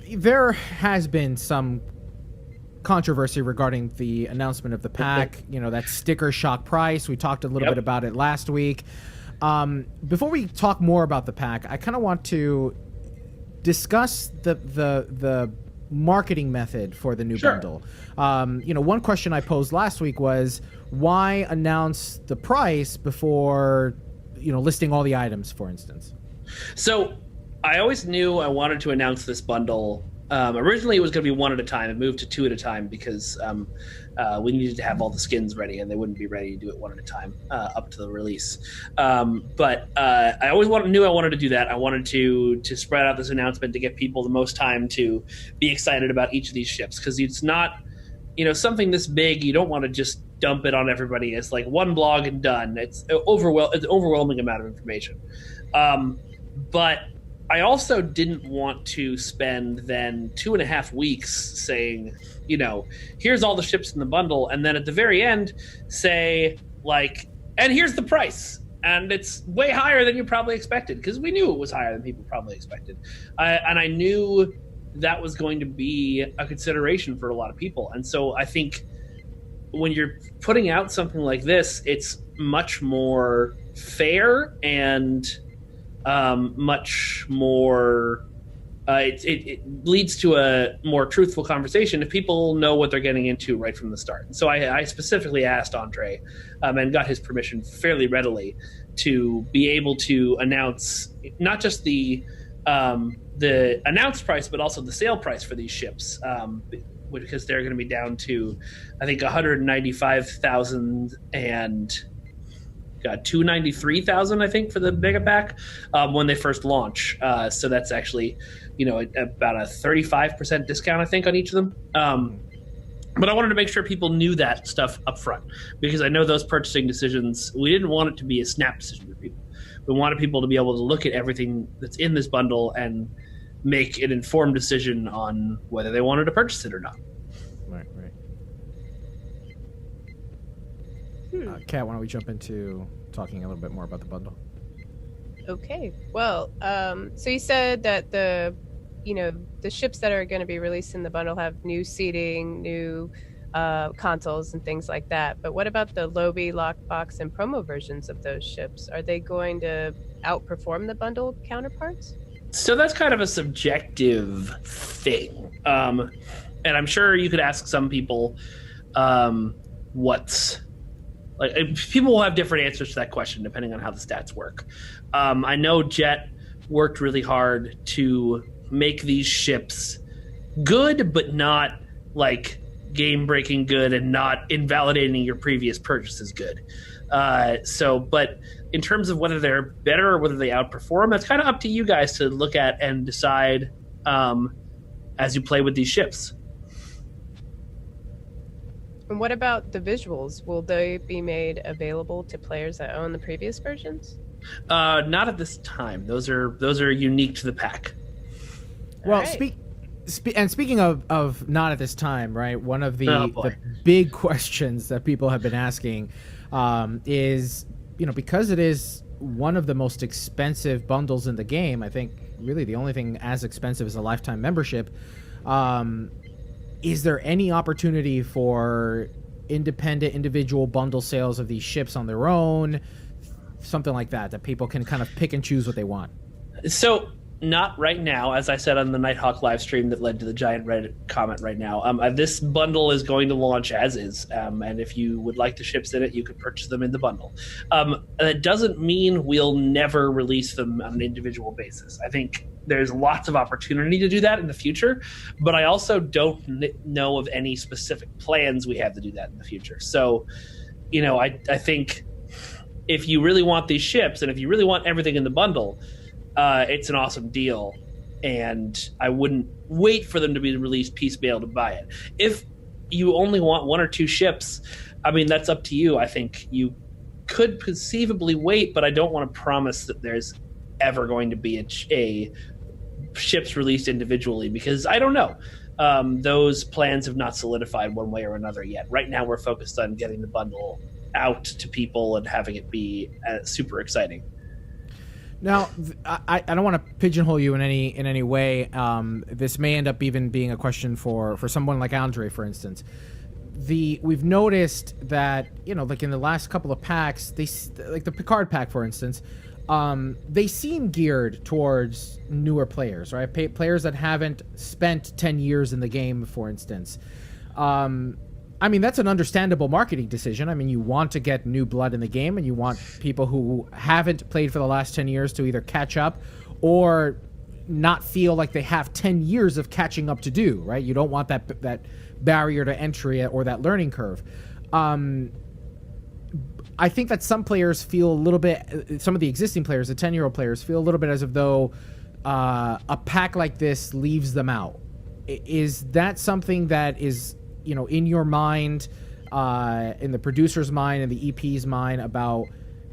there has been some controversy regarding the announcement of the pack, that sticker shock price. We talked a little bit about it last week. Before we talk more about the pack, I kind of want to discuss the marketing method for the new bundle. One question I posed last week was, why announce the price before, listing all the items, for instance? So I always knew I wanted to announce this bundle. Originally, it was going to be one at a time. It moved to two at a time because we needed to have all the skins ready, and they wouldn't be ready to do it one at a time up to the release. But I always knew I wanted to do that. I wanted to spread out this announcement to give people the most time to be excited about each of these ships, because it's not, something this big. You don't want to just dump it on everybody. It's like one blog and done. It's an overwhelming amount of information. But I also didn't want to spend then 2.5 weeks saying, here's all the ships in the bundle, and then at the very end say, and here's the price. And it's way higher than you probably expected, because we knew it was higher than people probably expected. And I knew that was going to be a consideration for a lot of people. And so I think when you're putting out something like this, it's much more fair and much more it leads to a more truthful conversation if people know what they're getting into right from the start. And so I specifically asked Andre and got his permission fairly readily to be able to announce not just the announced price, but also the sale price for these ships, because they're going to be down to, I think, 195,000 and 293,000, I think, for the mega pack when they first launch. So that's actually, about a 35% discount, I think, on each of them. But I wanted to make sure people knew that stuff up front, because I know those purchasing decisions, we didn't want it to be a snap decision for people. We wanted people to be able to look at everything that's in this bundle and make an informed decision on whether they wanted to purchase it or not. Right. Kat, why don't we jump into talking a little bit more about the bundle? Okay. Well, so you said that the ships that are going to be released in the bundle have new seating, new consoles, and things like that. But what about the lobby, lockbox, and promo versions of those ships? Are they going to outperform the bundle counterparts? So that's kind of a subjective thing. And I'm sure you could ask some people people will have different answers to that question depending on how the stats work. I know Jet worked really hard to make these ships good, but not game-breaking good and not invalidating your previous purchases good. But in terms of whether they're better or whether they outperform, that's kind of up to you guys to look at and decide as you play with these ships. And what about the visuals? Will they be made available to players that own the previous versions? Not at this time. Those are unique to the pack. Well, right. Speaking of not at this time, right? One of the big questions that people have been asking is, because it is one of the most expensive bundles in the game, I think really the only thing as expensive as a lifetime membership, is there any opportunity for independent individual bundle sales of these ships on their own, something like that people can kind of pick and choose what they want? So not right now, as I said on the Nighthawk live stream that led to the giant Reddit comment right now. This bundle is going to launch as is, and if you would like the ships in it, you could purchase them in the bundle. That doesn't mean we'll never release them on an individual basis. I think there's lots of opportunity to do that in the future, but I also don't know of any specific plans we have to do that in the future. So, I think if you really want these ships and if you really want everything in the bundle, it's an awesome deal, and I wouldn't wait for them to be released piecemeal to buy it. you only want 1 or 2 ships, I mean, that's up to you. I think you could conceivably wait, but I don't want to promise that there's ever going to be a ships released individually, because I don't know. Those plans have not solidified one way or another yet. Right now we're focused on getting the bundle out to people and having it be super exciting. Now, I don't want to pigeonhole you in any way. This may end up even being a question for someone like Andre, for instance. We've noticed that, like in the last couple of packs, like the Picard pack, for instance, they seem geared towards newer players, right? Players that haven't spent 10 years in the game, for instance. I mean, that's an understandable marketing decision. I mean, you want to get new blood in the game, and you want people who haven't played for the last 10 years to either catch up or not feel like they have 10 years of catching up to do, right? You don't want that barrier to entry or that learning curve. I think that some players feel a little bit, some of the existing players, the 10-year-old players, feel a little bit as if though a pack like this leaves them out. Is that something that is, in your mind, in the producer's mind, and the EP's mind, about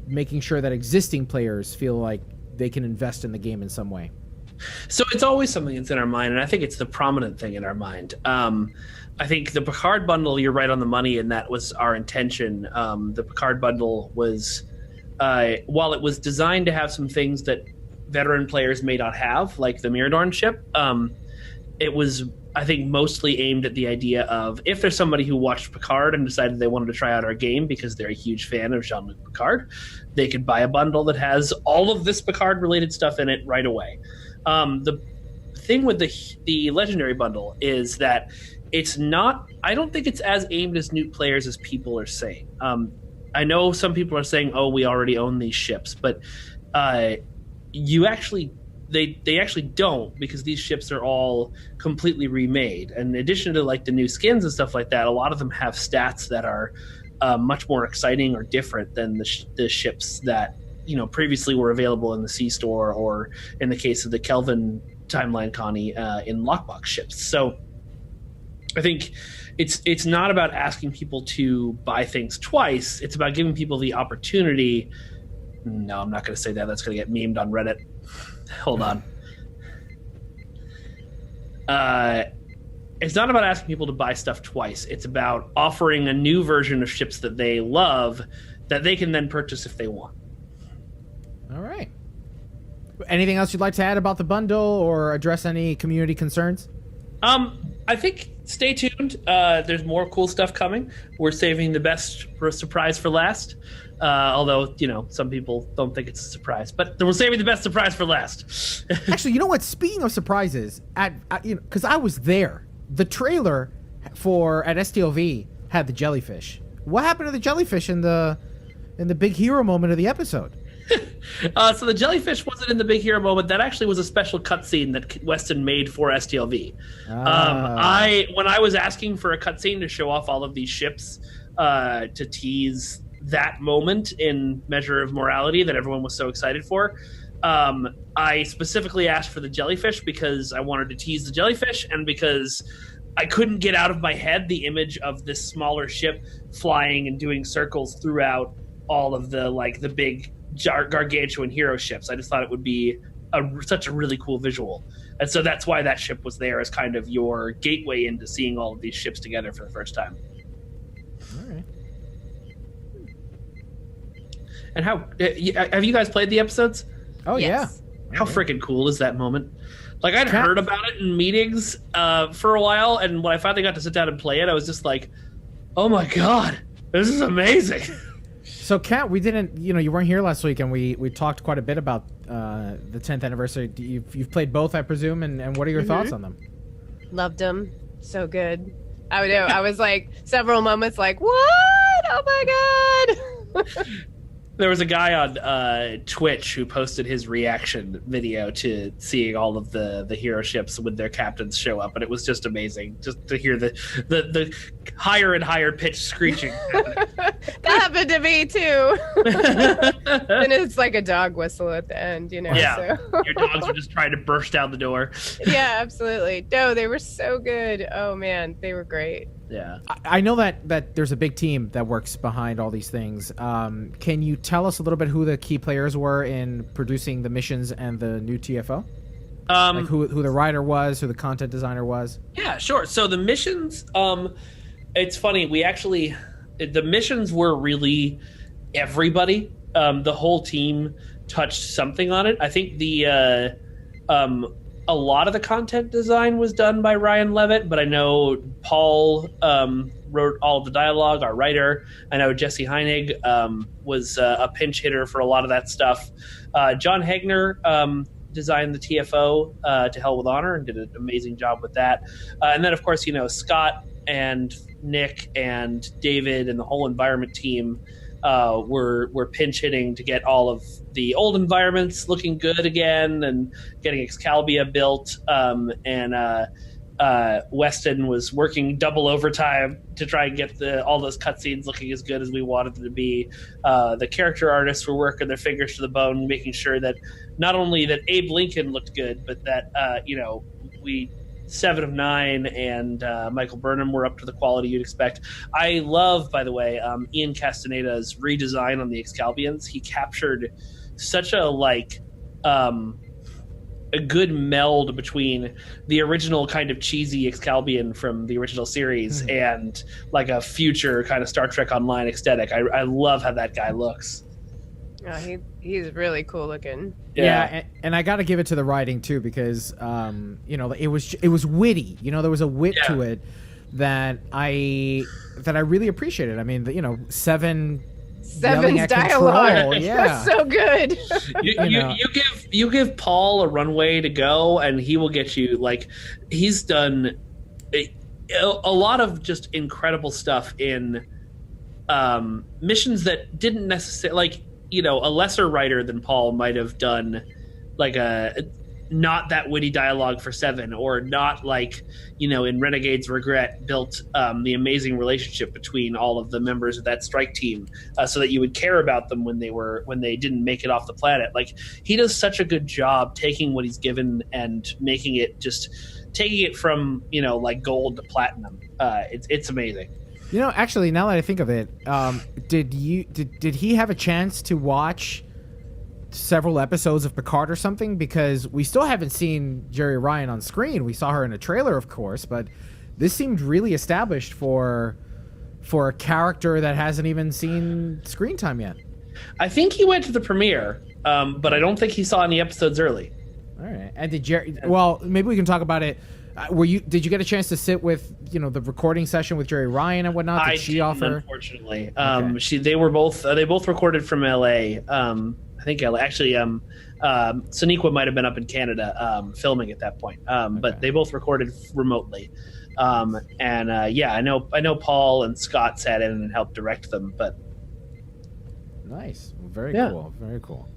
making sure that existing players feel like they can invest in the game in some way? So it's always something that's in our mind, and I think it's the prominent thing in our mind. I think the Picard bundle, you're right on the money, and that was our intention. The Picard bundle was, while it was designed to have some things that veteran players may not have, like the Miradorn ship, it was, I think, mostly aimed at the idea of, if there's somebody who watched Picard and decided they wanted to try out our game because they're a huge fan of Jean-Luc Picard, they could buy a bundle that has all of this Picard-related stuff in it right away. The thing with the Legendary bundle is that it's not, I don't think it's as aimed as new players as people are saying. I know some people are saying, oh, we already own these ships, but you actually, they actually don't, because these ships are all completely remade. And in addition to like the new skins and stuff like that, a lot of them have stats that are much more exciting or different than the ships that previously were available in the C store, or in the case of the Kelvin timeline Connie in lockbox ships. So I think it's not about asking people to buy things twice. It's about giving people the opportunity. No, I'm not going to say that. That's going to get memed on Reddit. Hold on. It's not about asking people to buy stuff twice. It's about offering a new version of ships that they love that they can then purchase if they want. All right. Anything else you'd like to add about the bundle or address any community concerns? I think stay tuned. There's more cool stuff coming. We're saving the best surprise for last. Although, some people don't think it's a surprise, but we're saving the best surprise for last. Actually, you know what? Speaking of surprises, because I was there, the trailer at STOV had the jellyfish. What happened to the jellyfish in the big hero moment of the episode? So the jellyfish wasn't in the big hero moment. That actually was a special cutscene that Weston made for STLV. When I was asking for a cutscene to show off all of these ships, to tease that moment in Measure of Morality that everyone was so excited for, I specifically asked for the jellyfish because I wanted to tease the jellyfish, and because I couldn't get out of my head the image of this smaller ship flying and doing circles throughout all of the big gargantuan hero ships. I just thought it would be such a really cool visual, and so that's why that ship was there as kind of your gateway into seeing all of these ships together for the first time. All right. And how have you guys played the episodes? Oh Yes. yeah. How freaking cool is that moment? Like, I'd heard about it in meetings for a while, and when I finally got to sit down and play it, I was just like, oh my god, this is amazing. So, Kat, we didn't, you weren't here last week, and we talked quite a bit about the 10th anniversary. You've played both, I presume, and what are your thoughts on them? Loved them. So good. I know. I was like several moments like, what? Oh my god. There was a guy on Twitch who posted his reaction video to seeing all of the hero ships with their captains show up, and it was just amazing just to hear the higher and higher pitched screeching. That happened to me too. And it's like a dog whistle at the end, Yeah, so. Your dogs were just trying to burst down the door. Yeah, absolutely. No, they were so good. Oh man, they were great. Yeah. I know that there's a big team that works behind all these things. Can you tell us a little bit who the key players were in producing the missions and the new TFO? Like who the writer was, who the content designer was? Yeah, sure. So the missions, it's funny. The missions were really everybody. The whole team touched something on it. I think a lot of the content design was done by Ryan Levitt, but I know Paul wrote all of the dialogue, our writer. I know Jesse Heinig was a pinch hitter for a lot of that stuff. John Hegner designed the TFO to Hell with Honor and did an amazing job with that. And then, of course, Scott and Nick and David and the whole environment team were pinch hitting to get all of the old environments looking good again and getting Excalibur built. Weston was working double overtime to try and get all those cutscenes looking as good as we wanted them to be. The character artists were working their fingers to the bone, making sure that not only that Abe Lincoln looked good, but that we 7 of 9 and Michael Burnham were up to the quality you'd expect. I love, by the way, Ian Castaneda's redesign on the Excalbians. He captured such a good meld between the original kind of cheesy Excalbian from the original series and like a future kind of Star Trek Online aesthetic. I love how that guy looks. Oh, he's really cool looking. Yeah, and I got to give it to the writing too, because it was witty. There was a wit to it that I really appreciated. I mean, Seven's dialogue, yeah, was so good. you give Paul a runway to go, and he will get you. Like, he's done a lot of just incredible stuff in missions that didn't necessarily a lesser writer than Paul might have done like not that witty dialogue for 7, or not in Renegade's Regret built the amazing relationship between all of the members of that strike team, so that you would care about them when they didn't make it off the planet. Like, he does such a good job taking what he's given and taking it from gold to platinum. It's amazing. Actually, now that I think of it, did he have a chance to watch several episodes of Picard or something? Because we still haven't seen Jeri Ryan on screen. We saw her in a trailer, of course, but this seemed really established for a character that hasn't even seen screen time yet. I think he went to the premiere, but I don't think he saw any episodes early. All right. And did Jeri? Well, maybe we can talk about it. Did you get a chance to sit with the recording session with Jeri Ryan and whatnot? Did she offer? Unfortunately, Okay. they both recorded from LA. I think LA. Actually, Sonequa might have been up in Canada filming at that point. But they both recorded remotely. I know Paul and Scott sat in and helped direct them. But nice, very cool, very cool.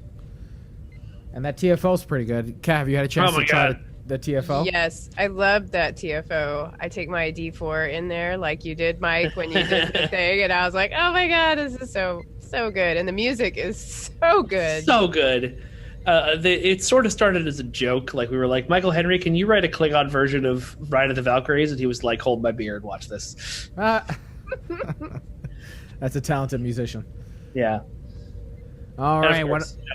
And that TFO is pretty good. Kat, have you had a chance to try the TFO? Yes, I love that TFO. I take my D4 in there like you did, Mike, when you did the thing, and I was like, oh my god, this is so good. And the music is so good. So good. It sort of started as a joke. Like, we were like, Michael Henry, can you write a Klingon version of Ride of the Valkyries? And he was like, hold my beer and watch this. That's a talented musician. Yeah. All right.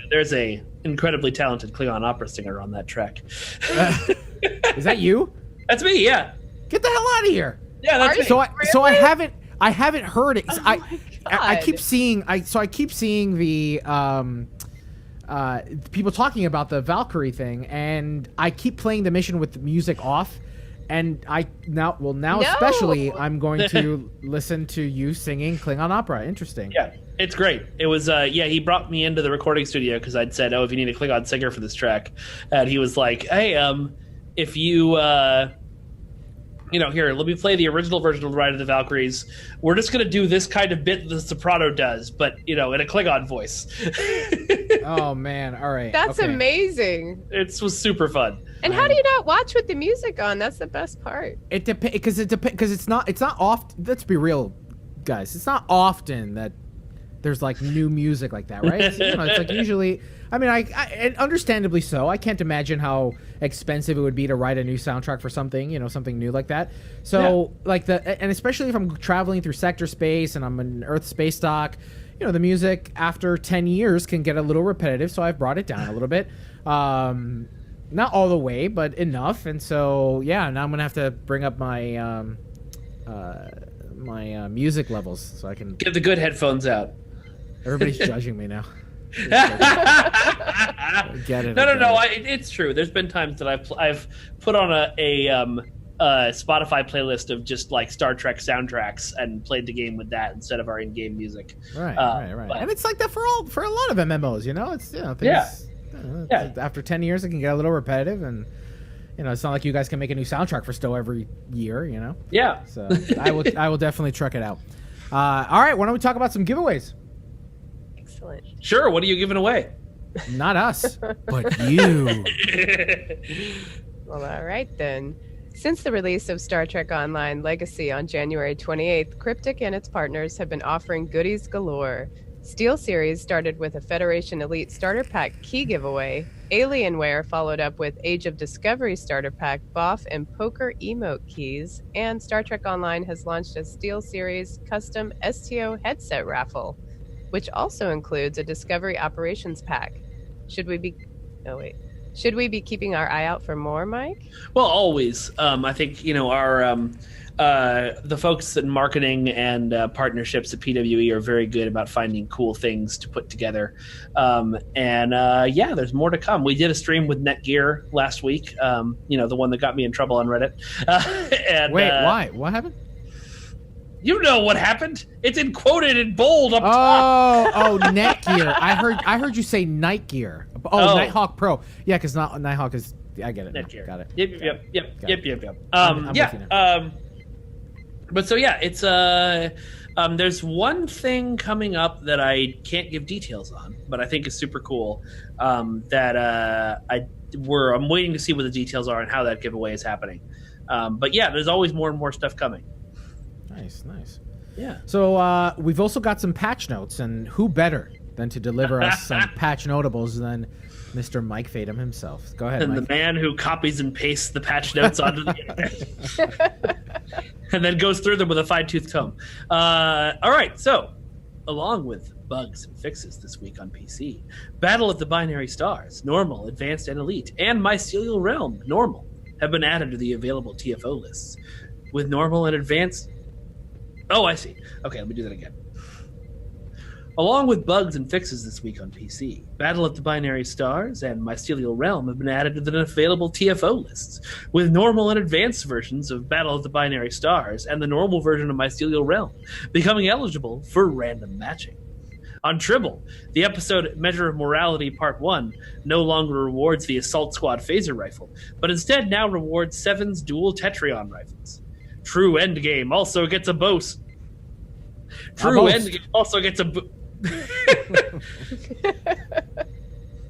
There's a incredibly talented Klingon opera singer on that track. Is that you? That's me. Yeah. Get the hell out of here. Yeah, that's me. So I haven't heard it. Oh I keep seeing the people talking about the Valkyrie thing, and I keep playing the mission with the music off. And especially I'm going to listen to you singing Klingon opera. Interesting. Yeah, it's great. It was he brought me into the recording studio because I'd said, if you need a Klingon singer for this track, and he was like, hey, if you here, let me play the original version of Ride of the Valkyries. We're just gonna do this kind of bit the soprano does, but in a Klingon voice. Oh man, all right. That's amazing. It was super fun. And how do you not watch with the music on? That's the best part. It depends, because it's not often. Let's be real, guys. It's not often that there's like new music like that, right? It's like usually. I mean, I understandably so. I can't imagine how expensive it would be to write a new soundtrack for something, something new like that. So and especially if I'm traveling through sector space and I'm in Earth space dock, the music after 10 years can get a little repetitive. So I've brought it down a little bit. Not all the way, but enough. And so, now I'm going to have to bring up my my music levels so I can get the good headphones out. Everybody's judging me now. Get it. No. It's true. There's been times that I've put on a Spotify playlist of just like Star Trek soundtracks and played the game with that instead of our in-game music. Right. But, and it's like that for a lot of MMOs. It's things, after 10 years, it can get a little repetitive, and it's not like you guys can make a new soundtrack for STO every year. Yeah. So I will definitely truck it out. All right. Why don't we talk about some giveaways? Excellent. Sure. What are you giving away? Not us, but you. Well, all right then. Since the release of Star Trek Online Legacy on January 28th, Cryptic and its partners have been offering goodies galore. Steel Series started with a Federation Elite Starter Pack key giveaway. Alienware followed up with Age of Discovery Starter Pack BOF and Poker emote keys. And Star Trek Online has launched a Steel Series custom STO headset raffle, which also includes a Discovery Operations Pack. Should we be keeping our eye out for more, Mike? Well, always. I think our the folks in marketing and partnerships at PWE are very good about finding cool things to put together. There's more to come. We did a stream with Netgear last week. The one that got me in trouble on Reddit. Wait, why? What happened? You know what happened? It's quoted in bold up top. Oh, Netgear. I heard you say Nightgear. Oh, Nighthawk Pro. Yeah, because Nighthawk is. I get it. Netgear. Got it. Yep. I'm with you now. But so it's there's one thing coming up that I can't give details on, but I think is super cool. That I'm waiting to see what the details are and how that giveaway is happening. There's always more and more stuff coming. Nice. Yeah. So we've also got some patch notes, and who better than to deliver us some patch notables than Mr. Mike Fatum himself. Go ahead, and Mike. The man who copies and pastes the patch notes onto the internet. And then goes through them with a fine-tooth comb. All right, so along with bugs and fixes this week on PC, Battle of the Binary Stars, Normal, Advanced, and Elite, and Mycelial Realm, Normal, have been added to the available TFO lists. With Normal and Advanced... Oh, I see. Okay, let me do that again. Along with bugs and fixes this week on PC, Battle of the Binary Stars and Mycelial Realm have been added to the available TFO lists, with normal and advanced versions of Battle of the Binary Stars and the normal version of Mycelial Realm becoming eligible for random matching. On Tribble, the episode Measure of Morality Part 1 no longer rewards the Assault Squad phaser rifle, but instead now rewards Seven's dual Tetrion rifles. True Endgame also gets a boost. Endgame also gets a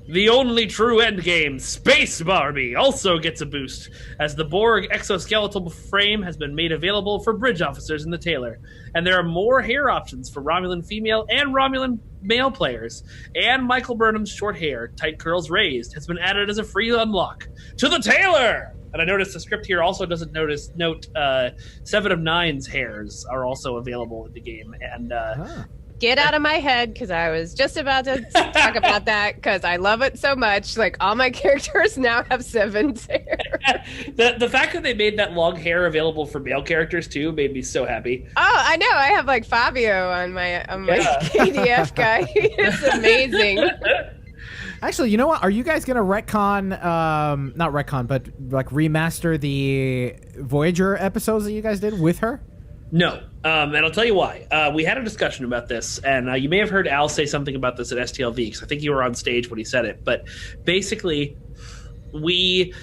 The only true endgame, Space Barbie, also gets a boost, as the Borg exoskeletal frame has been made available for bridge officers in the Taylor, and there are more hair options for Romulan female and Romulan male players, and Michael Burnham's short hair, tight curls raised, has been added as a free unlock to the Taylor. And I noticed the script here also doesn't note Seven of Nine's hairs are also available in the game, and get out of my head, because I was just about to talk about that, because I love it so much. Like, all my characters now have Seven's hair. The fact that they made that long hair available for male characters too made me so happy. Oh, I know. I have like Fabio on my KDF guy. It's amazing. Actually, you know what? Are you guys gonna retcon, not retcon, but like remaster the Voyager episodes that you guys did with her? No, and I'll tell you why. We had a discussion about this, and you may have heard Al say something about this at STLV, because I think you were on stage when he said it. But basically, we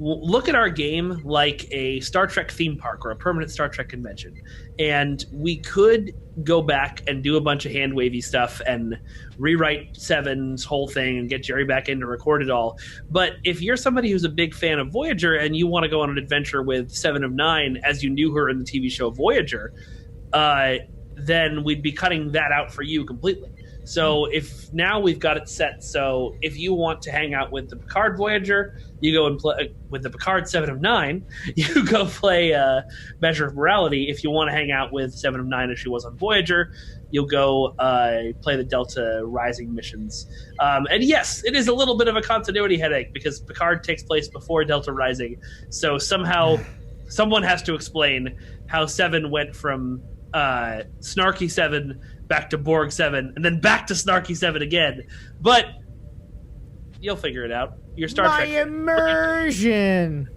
look at our game like a Star Trek theme park or a permanent Star Trek convention, and we could go back and do a bunch of hand-wavy stuff and rewrite Seven's whole thing and get Jerry back in to record it all. But if you're somebody who's a big fan of Voyager and you want to go on an adventure with Seven of Nine as you knew her in the TV show Voyager, then we'd be cutting that out for you completely. So if now we've got it set, so if you want to hang out with the Picard Voyager, you go and play with the Picard 7 of 9. You go play Measure of Morality. If you want to hang out with 7 of 9 as she was on Voyager, you'll go play the Delta Rising missions. And yes, it is a little bit of a continuity headache because Picard takes place before Delta Rising. So somehow someone has to explain how 7 went from Snarky 7 back to Borg 7 and then back to Snarky 7 again. But you'll figure it out. Your Star My Trek immersion.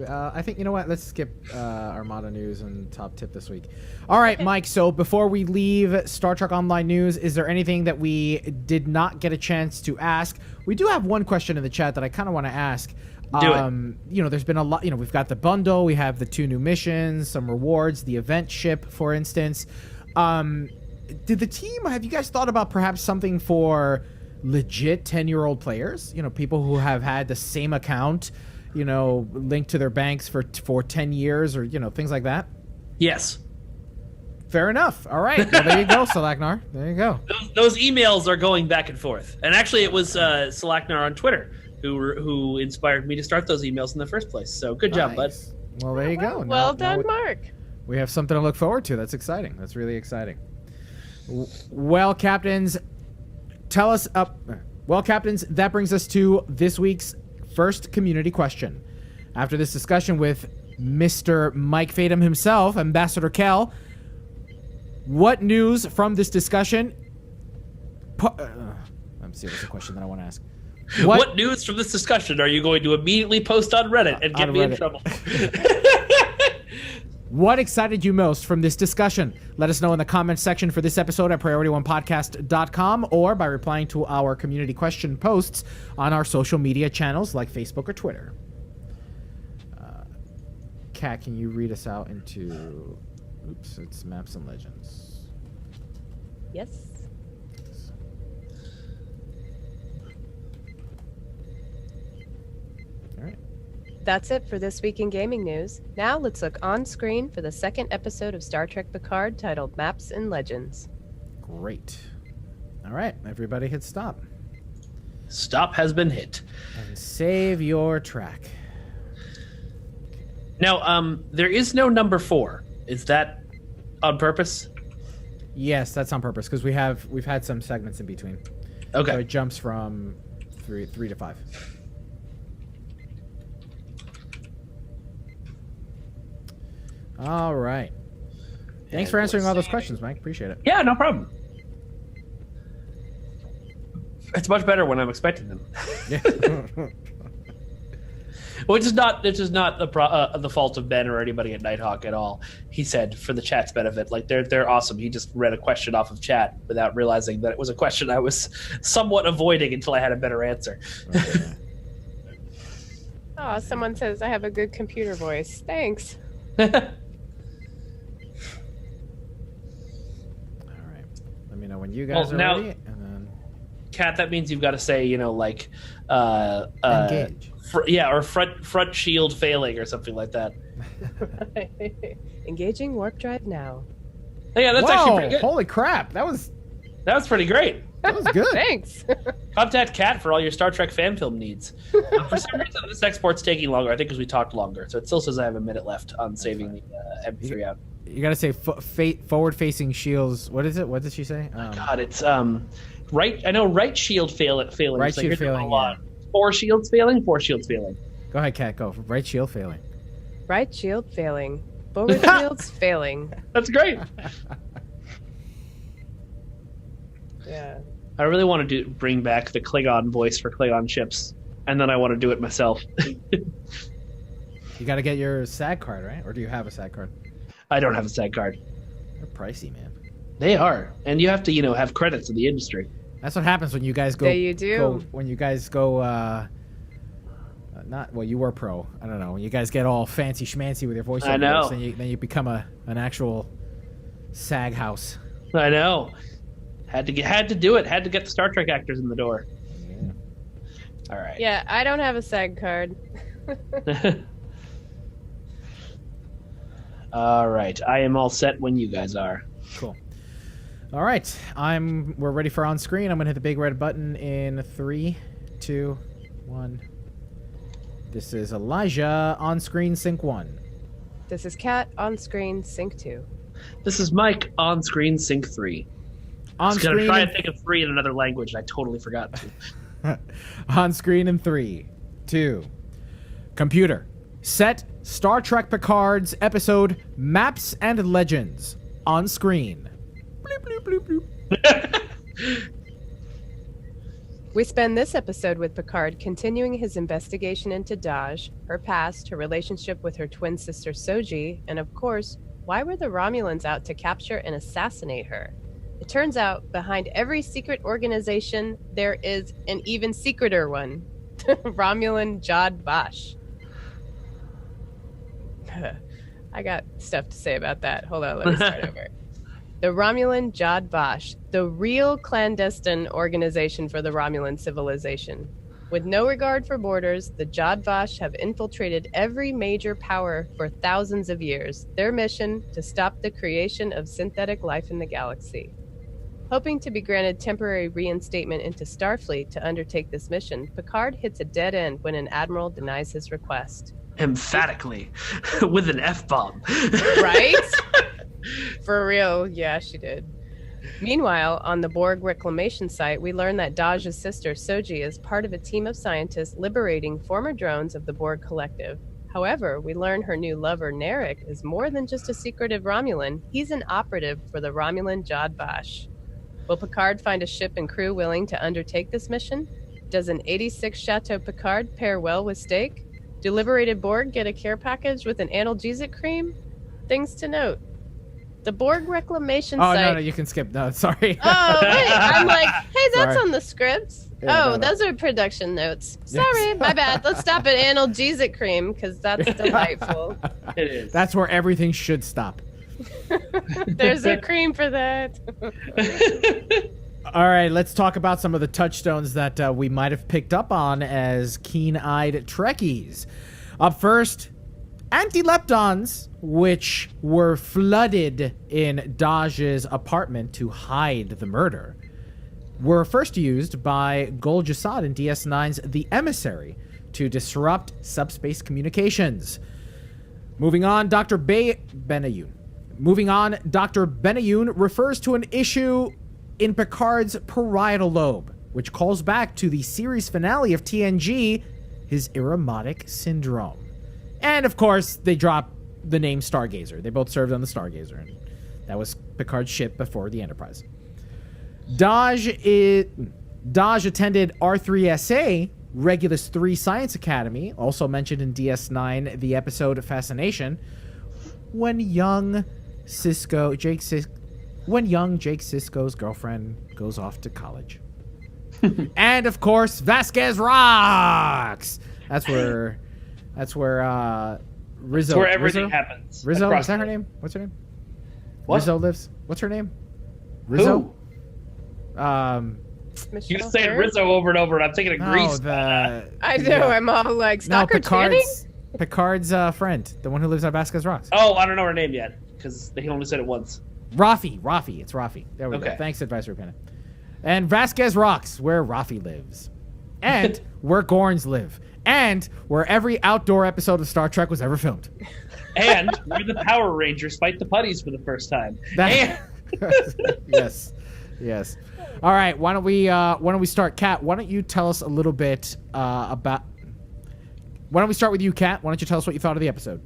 I think, you know what? Let's skip Armada news and top tip this week. All right, Mike. So before we leave Star Trek Online news, is there anything that we did not get a chance to ask? We do have one question in the chat that I kind of want to ask. Do it. You know, there's been a lot. You know, we've got the bundle, we have the 2 new missions, some rewards, the event ship, for instance. Did the team, have you guys thought about perhaps something for legit 10-year-old players? You know, people who have had the same account, you know, linked to their banks for 10 years or, you know, things like that? Yes. Fair enough. All right. Well, there you go, Salaknar. There you go. Those emails are going back and forth. And actually, it was Salaknar on Twitter who inspired me to start those emails in the first place. So good job, bud. Well, there you go. Well done, Mark. We have something to look forward to. That's exciting. That's really exciting. Well, Captains, tell us up. Well, Captains, that brings us to this week's first community question. After this discussion with Mr. Mike Fatum himself, Ambassador Kel, what news from this discussion? Let me see. What's the question that I want to ask? What news from this discussion are you going to immediately post on Reddit and get me in trouble? What excited you most from this discussion? Let us know in the comments section for this episode at PriorityOnePodcast.com or by replying to our community question posts on our social media channels like Facebook or Twitter. Kat, can you read us out into... Oops, it's Maps and Legends. Yes. All right. That's it for this week in gaming news. Now let's look on screen for the second episode of Star Trek Picard titled Maps and Legends. Great. All right, everybody hit stop. Stop has been hit. And save your track. Now, there is no number 4. Is that on purpose? Yes, that's on purpose because we've had some segments in between. Okay. So it jumps from 3 to 5. All right. Thanks for answering all those questions, Mike. Appreciate it. Yeah, no problem. It's much better when I'm expecting them. Yeah. Which is not the fault of Ben or anybody at Nighthawk at all. He said for the chat's benefit, like they're awesome. He just read a question off of chat without realizing that it was a question I was somewhat avoiding until I had a better answer. Okay. Oh, someone says I have a good computer voice. Thanks. All right. Let me know when you guys are now, ready. And then Kat, that means you've got to say, like engage. Or front shield failing or something like that. Engaging warp drive now. Yeah, that's actually pretty good. Holy crap. That was pretty great. That was good. Thanks. Contact Kat for all your Star Trek fan film needs. For some reason, this export's taking longer. I think because we talked longer. So it still says I have a minute left on saving the MP3 out. You got to say forward-facing shields. What is it? What did she say? God, it's right. I know right shield failing. Right shield failing. Yeah. 4 shields failing. 4 shields failing. Go ahead, Kat. Go. Right shield failing. Right shield failing. Forward shields failing. That's great. Yeah. I really want to bring back the Klingon voice for Klingon ships, and then I want to do it myself. You got to get your SAG card, right? Or do you have a SAG card? I don't have a SAG card. They're pricey, man. They are, and you have to, have credits in the industry. That's what happens when you guys go. There you do. When you guys go. You were pro. I don't know. When you guys get all fancy schmancy with your voiceover, I know. Then you become an actual SAG house. I know. Had to do it. Had to get the Star Trek actors in the door. Yeah. All right. Yeah, I don't have a SAG card. All right. I am all set when you guys are. Cool. All right. We're ready for on screen. I'm going to hit the big red button in 3, 2, 1. This is Elijah, on screen, sync 1. This is Kat, on screen, sync 2. This is Mike, on screen, sync 3. I was going to try and think of 3 in another language, and I totally forgot to. On screen in 3, 2. Computer, set Star Trek Picard's episode Maps and Legends. On screen. Bloop, bloop, bloop, bloop. We spend this episode with Picard continuing his investigation into Daj, her past, her relationship with her twin sister Soji, and of course, why were the Romulans out to capture and assassinate her? It turns out, behind every secret organization, there is an even secreter one. Romulan Jod Vash. I got stuff to say about that. Hold on, let me start over. The Romulan Jod Vash, the real clandestine organization for the Romulan civilization. With no regard for borders, the Jod Vash have infiltrated every major power for thousands of years. Their mission, to stop the creation of synthetic life in the galaxy. Hoping to be granted temporary reinstatement into Starfleet to undertake this mission, Picard hits a dead end when an admiral denies his request. Emphatically. With an F-bomb. Right? For real, yeah, she did. Meanwhile, on the Borg reclamation site, we learn that Daj's sister, Soji, is part of a team of scientists liberating former drones of the Borg Collective. However, we learn her new lover, Narek, is more than just a secretive Romulan. He's an operative for the Romulan Jod Vash. Will Picard find a ship and crew willing to undertake this mission? Does an 86 Chateau Picard pair well with steak? Do liberated Borg get a care package with an analgesic cream? Things to note. The Borg reclamation site... Oh, no, you can skip. No, sorry. Oh, wait. I'm like, hey, that's on the script. Yeah, those are production notes. Sorry, my bad. Let's stop at analgesic cream, because that's delightful. It is. That's where everything should stop. There's a cream for that. All right, let's talk about some of the touchstones that we might have picked up on as keen-eyed Trekkies. Up first, anti-leptons, which were flooded in Daj's apartment to hide the murder, were first used by Gul Jasad in DS9's The Emissary to disrupt subspace communications. Moving on, Dr. Benayoun refers to an issue in Picard's parietal lobe, which calls back to the series finale of TNG, his Irumodic syndrome. And of course, they drop the name Stargazer. They both served on the Stargazer, and that was Picard's ship before the Enterprise. Daj attended R3SA, Regulus 3 Science Academy, also mentioned in DS9, the episode Fascination, when young Jake Sisko's girlfriend goes off to college. And of course, Vasquez rocks. That's where Rizzo. That's where everything happens. Rizzo, is that her name? What's her name? What? Rizzo lives. What's her name? Rizzo. Who? You say Rizzo over and over, and I'm thinking of Grease. I know. Yeah. I'm all like Stalker Channing. Picard's friend, the one who lives on Vasquez Rocks. Oh, I don't know her name yet because he only said it once. Rafi. It's Rafi. There we go. Thanks, Advisory Pennant. And Vasquez Rocks, where Rafi lives. And where Gorns live. And where every outdoor episode of Star Trek was ever filmed. And where the Power Rangers fight the putties for the first time. Yes. All right, why don't we start? Kat, why don't you tell us a little bit about... Why don't we start with you, Kat? Why don't you tell us what you thought of the episode?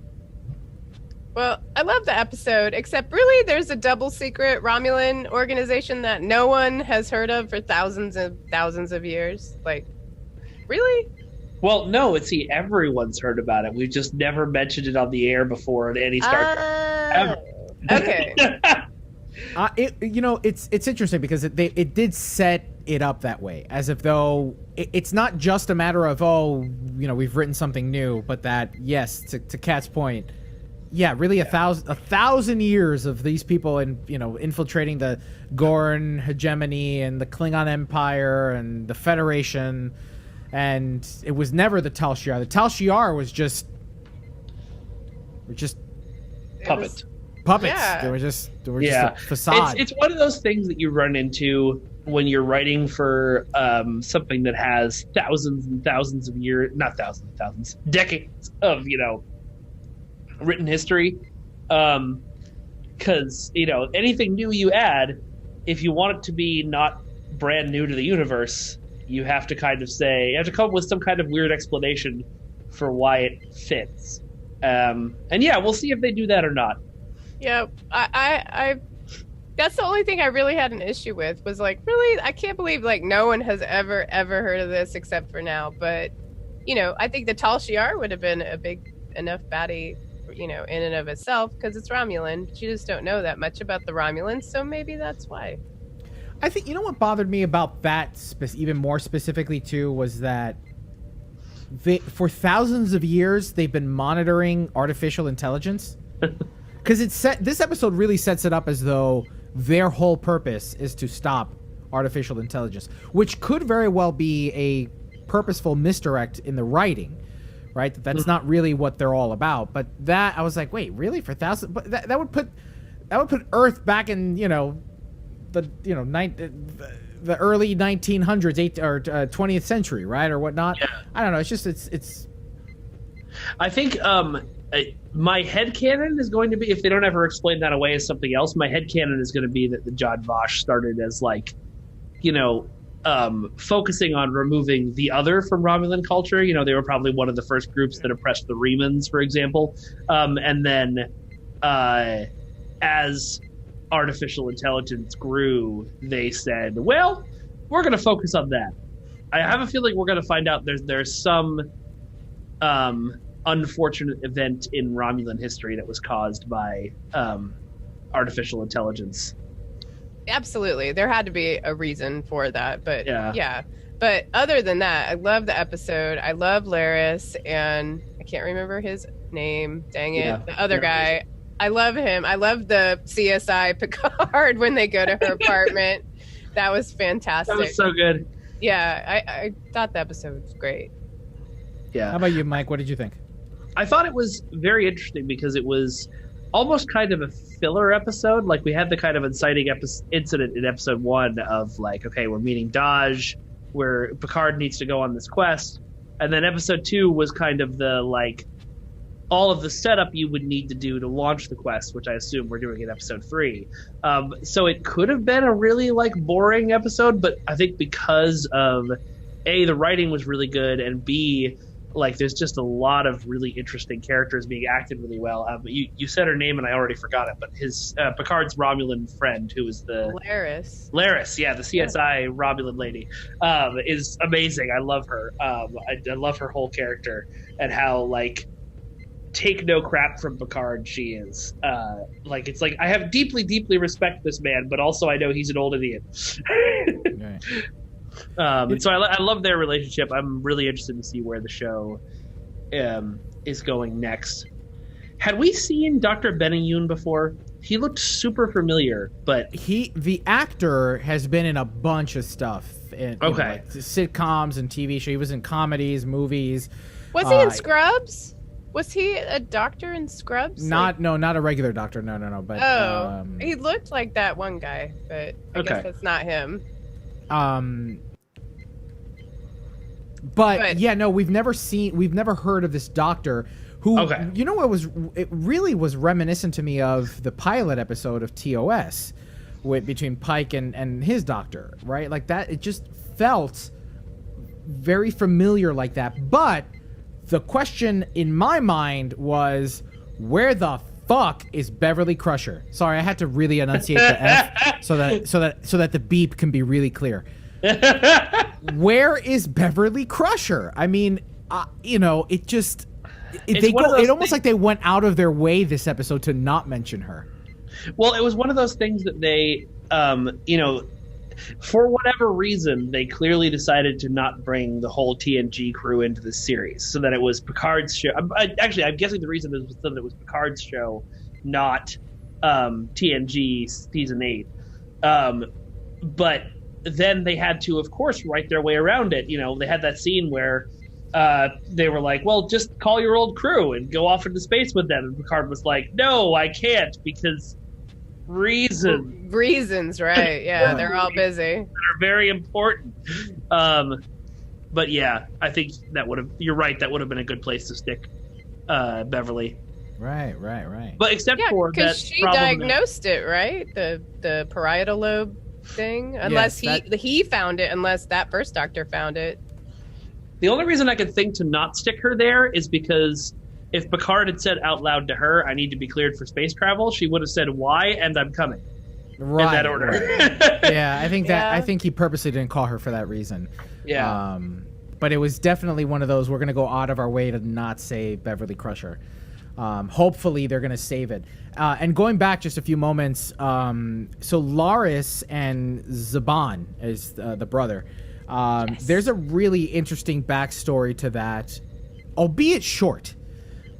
Well, I love the episode, except really there's a double secret Romulan organization that no one has heard of for thousands of years. Like, really? Well, no, everyone's heard about it. We've just never mentioned it on the air before in any Star Trek. Okay. It's interesting because it did set it up that way, as if though it's not just a matter of we've written something new, but that yes, to Kat's point, yeah, really a thousand years of these people infiltrating the Gorn hegemony and the Klingon Empire and the Federation, and it was never the Tal Shiar. The Tal Shiar was just puppet. Puppets. Yeah. They were just a facade. It's one of those things that you run into when you're writing for something that has thousands and thousands of years, not thousands and thousands, decades of, written history. Because, anything new you add, if you want it to be not brand new to the universe, you have to come up with some kind of weird explanation for why it fits. And yeah, we'll see if they do that or not. Yeah, I that's the only thing I really had an issue with was like, really, I can't believe like no one has ever heard of this except for now. But I think the Tal Shiar would have been a big enough baddie, in and of itself, because it's Romulan. But you just don't know that much about the Romulans, so maybe that's why. I think what bothered me about that even more specifically too was that for thousands of years they've been monitoring artificial intelligence. Because this episode really sets it up as though their whole purpose is to stop artificial intelligence, which could very well be a purposeful misdirect in the writing, right? That's not really what they're all about. But that I was like, wait, really? For thousands? But that would put Earth back in the early 1900s, or 20th century, right, or whatnot. Yeah. I don't know. It's just it's. I think my headcanon is going to be, if they don't ever explain that away as something else, my headcanon is going to be that the Jod Vash started as focusing on removing the other from Romulan culture. They were probably one of the first groups that oppressed the Remans, for example. And then as artificial intelligence grew, they said, well, we're going to focus on that. I have a feeling we're going to find out there's some unfortunate event in Romulan history that was caused by artificial intelligence. Absolutely. There had to be a reason for that, but yeah. But other than that, I love the episode. I love Laris, and I can't remember his name. Dang it. Yeah. The other guy. I love him. I love the CSI Picard when they go to her apartment. That was fantastic. That was so good. Yeah, I thought the episode was great. Yeah. How about you, Mike? What did you think? I thought it was very interesting because it was almost kind of a filler episode. Like, we had the kind of inciting incident in episode 1 of like, okay, we're meeting Daj, where Picard needs to go on this quest. And then episode 2 was kind of the like all of the setup you would need to do to launch the quest, which I assume we're doing in episode 3. So it could have been a really like boring episode, but I think because of A, the writing was really good, and B, like there's just a lot of really interesting characters being acted really well. But you said her name and I already forgot it, but his Picard's Romulan friend, who is the Laris, yeah, the CSI Romulan lady, is amazing. I love her. I love her whole character and how like take no crap from Picard she is. Like, it's like I have deeply respect this man, but also I know he's an old idiot. Right. So I love their relationship. I'm really interested to see where the show is going next. Had we seen Dr. Benayoun before? He looked super familiar, but the actor has been in a bunch of stuff. Like sitcoms and TV shows. He was in comedies, movies. Was he in Scrubs? Was he a doctor in Scrubs? Not a regular doctor. No. But he looked like that one guy, but I guess that's not him. But yeah, no, we've never heard of this doctor who, it really was reminiscent to me of the pilot episode of TOS between Pike and his doctor, right? Like that, it just felt very familiar like that. But the question in my mind was, where the fuck is Beverly Crusher? Sorry, I had to really enunciate the F so that the beep can be really clear. Where is Beverly Crusher? I mean, it almost like they went out of their way this episode to not mention her. Well, it was one of those things that they, for whatever reason, they clearly decided to not bring the whole TNG crew into the series, so that it was Picard's show. I'm guessing the reason was so that it was Picard's show, not TNG season 8. But then they had to, of course, write their way around it. They had that scene where they were like, well, just call your old crew and go off into space with them. And Picard was like, no, I can't because reasons. Reasons, right. Yeah, they're all busy. That are very important. But yeah, I think you're right, that would have been a good place to stick Beverly. Right. But except for that, because she diagnosed it, right? The parietal lobe thing. Unless he found it, unless that first doctor found it. The only reason I could think to not stick her there is because if Picard had said out loud to her, "I need to be cleared for space travel," she would have said, "Why?" and "I'm coming." Right. In that order. Right. Yeah, I think he purposely didn't call her for that reason. Yeah. But it was definitely one of those, we're going to go out of our way to not say Beverly Crusher. Hopefully they're going to save it. And going back just a few moments, so Laris and Zhaban is the brother. Yes. There's a really interesting backstory to that, albeit short,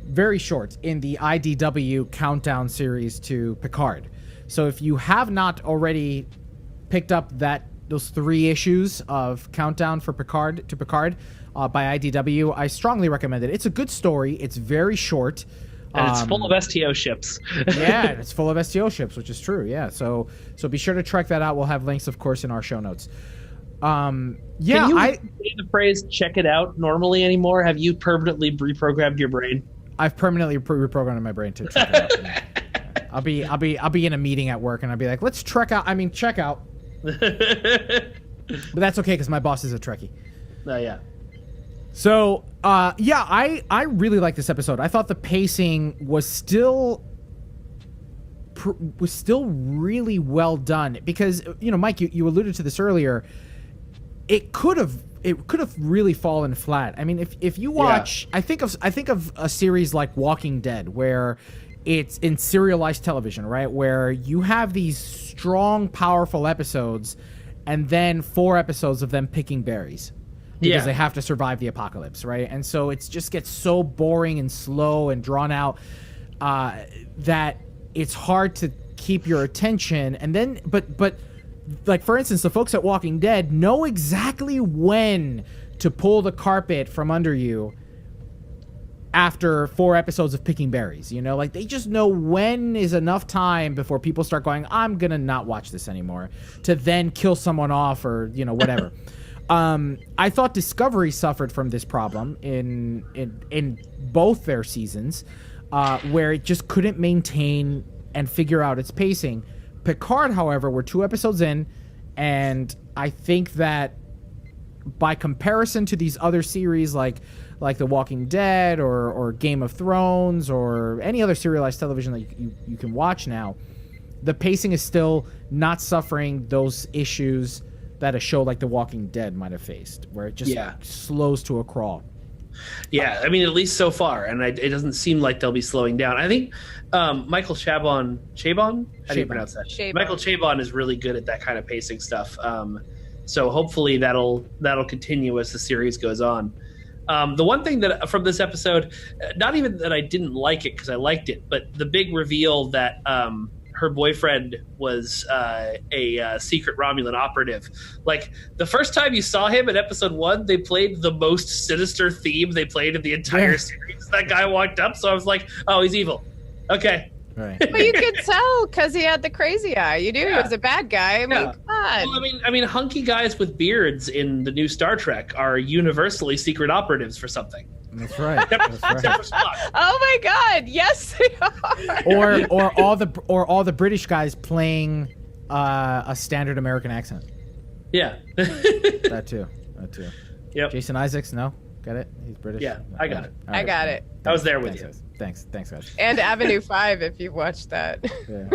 very short, in the IDW Countdown series to Picard. So if you have not already picked up those 3 issues of Countdown for Picard by IDW, I strongly recommend it. It's a good story. It's very short. And it's full of STO ships. Yeah, it's full of STO ships, which is true. Yeah, so be sure to check that out. We'll have links, of course, in our show notes. Can you say the phrase "check it out" normally anymore? Have you permanently reprogrammed your brain? I've permanently reprogrammed my brain to check it out. I'll be in a meeting at work and I'll be like, let's check out. But that's okay because my boss is a Trekkie. Yeah. So, I really like this episode. I thought the pacing was still really well done because, Mike, you alluded to this earlier. It could have really fallen flat. I mean, if you watch, I think of a series like Walking Dead where it's in serialized television, right? Where you have these strong, powerful episodes and then 4 episodes of them picking berries because they have to survive the apocalypse, right? And so it just gets so boring and slow and drawn out that it's hard to keep your attention. And then, but like, for instance, the folks at Walking Dead know exactly when to pull the carpet from under you after 4 episodes of picking berries, like they just know when is enough time before people start going, I'm gonna not watch this anymore, to then kill someone off or whatever. I thought Discovery suffered from this problem in both their seasons, where it just couldn't maintain and figure out its pacing. Picard, however, we're 2 episodes in, and I think that by comparison to these other series like The Walking Dead or Game of Thrones or any other serialized television that you can watch now, the pacing is still not suffering those issues that a show like The Walking Dead might have faced, where it just slows to a crawl. Yeah, I mean, at least so far, and it doesn't seem like they'll be slowing down. I think Michael Chabon? How do you pronounce that? Chabon. Michael Chabon is really good at that kind of pacing stuff. So hopefully that'll continue as the series goes on. The one thing that from this episode, not even that I didn't like it because I liked it, but the big reveal that her boyfriend was a secret Romulan operative. Like, the first time you saw him in episode 1, they played the most sinister theme they played in the entire series. That guy walked up, so I was like, oh, he's evil. Okay. Right. But you could tell because he had the crazy eye. You knew he was a bad guy. I mean, come on. Well, I mean, hunky guys with beards in the new Star Trek are universally secret operatives for something. That's right. Except for Spock. Oh my God! Yes, they are. or all the British guys playing a standard American accent. Yeah. That too. Yep. Jason Isaacs, no, got it. He's British. Yeah, I got it. I got it. I was there with you. Thanks, guys. And Avenue 5, if you've watched that. Yeah.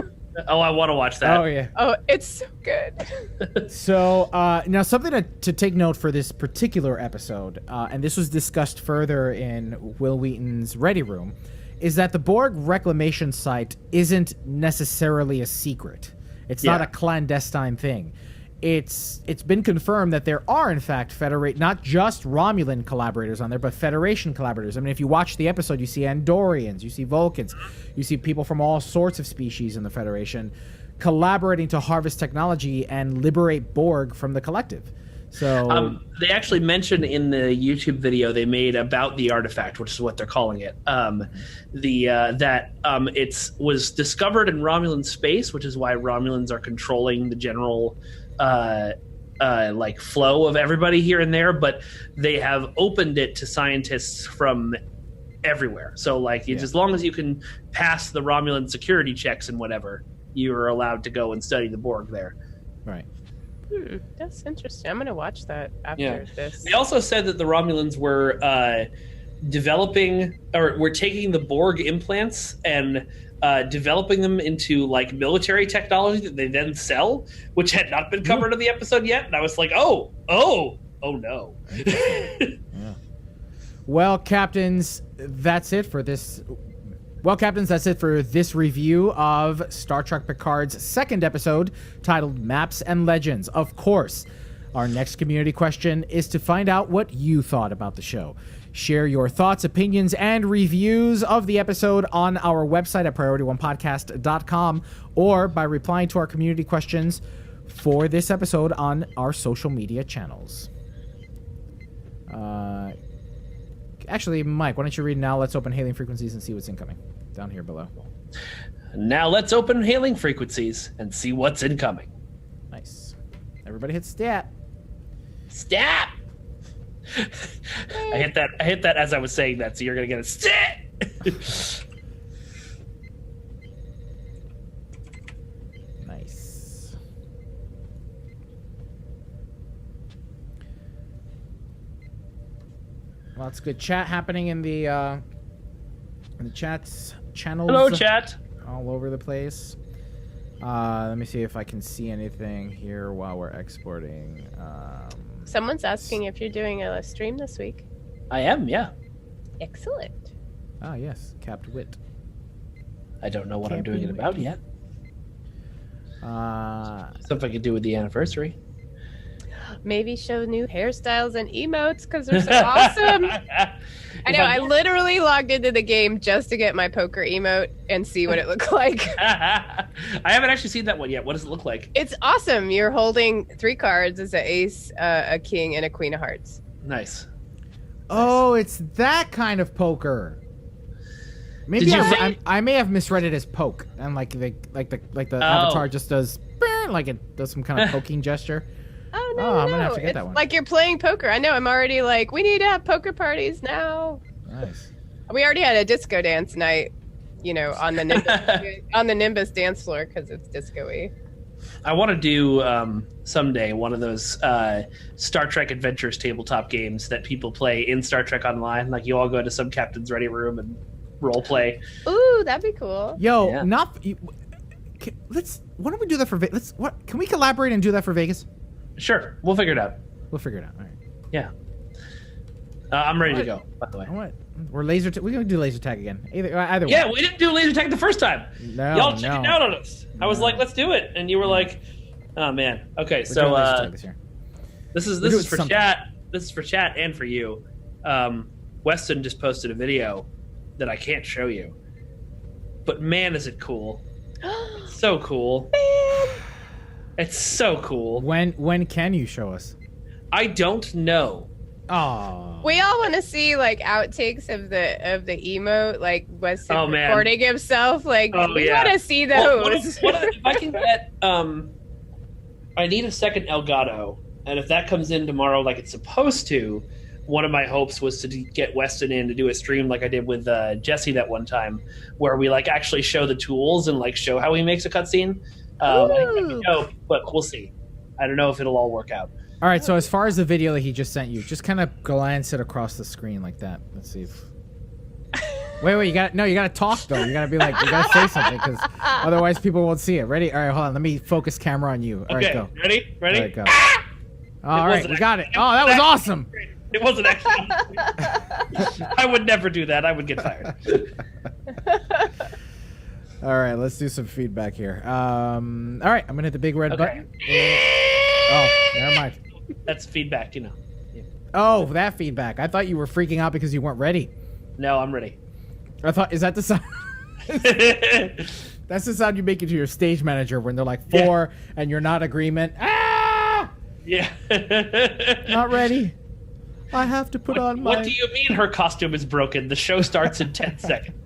Oh, I want to watch that. Oh yeah. Oh, it's so good. So now something to take note for this particular episode, and this was discussed further in Will Wheaton's Ready Room, is that the Borg reclamation site isn't necessarily a secret. It's not a clandestine thing. It's been confirmed that there are, in fact, not just Romulan collaborators on there, but Federation collaborators. I mean, if you watch the episode, you see Andorians, you see Vulcans, you see people from all sorts of species in the Federation collaborating to harvest technology and liberate Borg from the collective. So they actually mentioned in the YouTube video they made about the artifact, which is what they're calling it, it was discovered in Romulan space, which is why Romulans are controlling the general like flow of everybody here and there, but they have opened it to scientists from everywhere. So like as long as you can pass the Romulan security checks and whatever, you're allowed to go and study the Borg there. Right. That's interesting. I'm gonna watch that after this. They also said that the Romulans were developing, or were taking the Borg implants and developing them into like military technology that they then sell, which had not been covered in the episode yet. And I was like, oh no. Well, Captains, that's it for this. Well, Captains, that's it for this review of Star Trek Picard's second episode, titled Maps and Legends. Of course, our next community question is to find out what you thought about the show. Share your thoughts, opinions, and reviews of the episode on our website at PriorityOnePodcast.com or by replying to our community questions for this episode on our social media channels. Actually, Mike, why don't you read now? Let's open hailing frequencies and see what's incoming down here below. Now let's open hailing frequencies and see what's incoming. Nice. Everybody hit stat. Stat! I hit that as I was saying that, so you're gonna get a stat! Nice. Lots of good chat happening in the chats channels. Hello, chat. All over the place. Let me see if I can see anything here while we're exporting. Someone's asking if you're doing a stream this week. I am, yeah. Excellent. Ah, yes, Capt Wit. I don't know what I'm doing it about yet. Something I could do with the anniversary. Maybe show new hairstyles and emotes because they're so awesome. I know. I literally logged into the game just to get my poker emote and see what it looked like. I haven't actually seen that one yet. What does it look like? It's awesome. You're holding 3 cards as an ace, a king, and a queen of hearts. Nice. Oh, it's that kind of poker. Maybe I may have misread it as poke, and like the avatar just does like it does some kind of poking gesture. Oh, no, I'm gonna have to get that one. Like you're playing poker. I know. I'm already like, we need to have poker parties now. Nice. We already had a disco dance night, on the Nimbus dance floor because it's disco-y. I want to do someday one of those Star Trek Adventures tabletop games that people play in Star Trek Online. Like you all go to some captain's ready room and role play. Ooh, that'd be cool. Yo, yeah. Why don't we do that for Vegas? Can we collaborate and do that for Vegas? Sure, we'll figure it out. We'll figure it out. All right. Yeah. I'm ready to go, by the way. We're we're gonna do laser tag again. Either way. Yeah, we didn't do laser tag the first time. No, y'all chickened out on us. I was like, let's do it, and you were like, oh man. Okay, We're doing laser tag this year. this is for chat. This is for chat and for you. Weston just posted a video that I can't show you, but man, is it cool! It's so cool. It's so cool. When can you show us? I don't know. Oh. We all want to see like outtakes of the emote, like Weston recording himself. Like we want to see those. If I can get, I need a second Elgato, and if that comes in tomorrow, like it's supposed to, one of my hopes was to get Weston in to do a stream like I did with Jesse that one time, where we like actually show the tools and like show how he makes a cutscene. I think that'd be dope, but we'll see. I don't know if it'll all work out. All right, so as far as the video that he just sent you, just kind of glance it across the screen like that. Let's see if... Wait, you gotta talk though. You gotta be like, you gotta say something because otherwise people won't see it. Ready? All right, hold on. Let me focus camera on you. All right, go. Ready? All right, go. All right, we got it. Oh, that was awesome. It wasn't actually. I would never do that. I would get fired. All right, let's do some feedback here. All right, I'm gonna hit the big red button. Oh, never mind. That's feedback, Yeah. Oh, that feedback. I thought you were freaking out because you weren't ready. No, I'm ready. Is that the sound? That's the sound you make it to your stage manager when they're like 4 and you're not agreement. Ah! Yeah. Not ready. I have to put on my... What do you mean her costume is broken? The show starts in 10 seconds.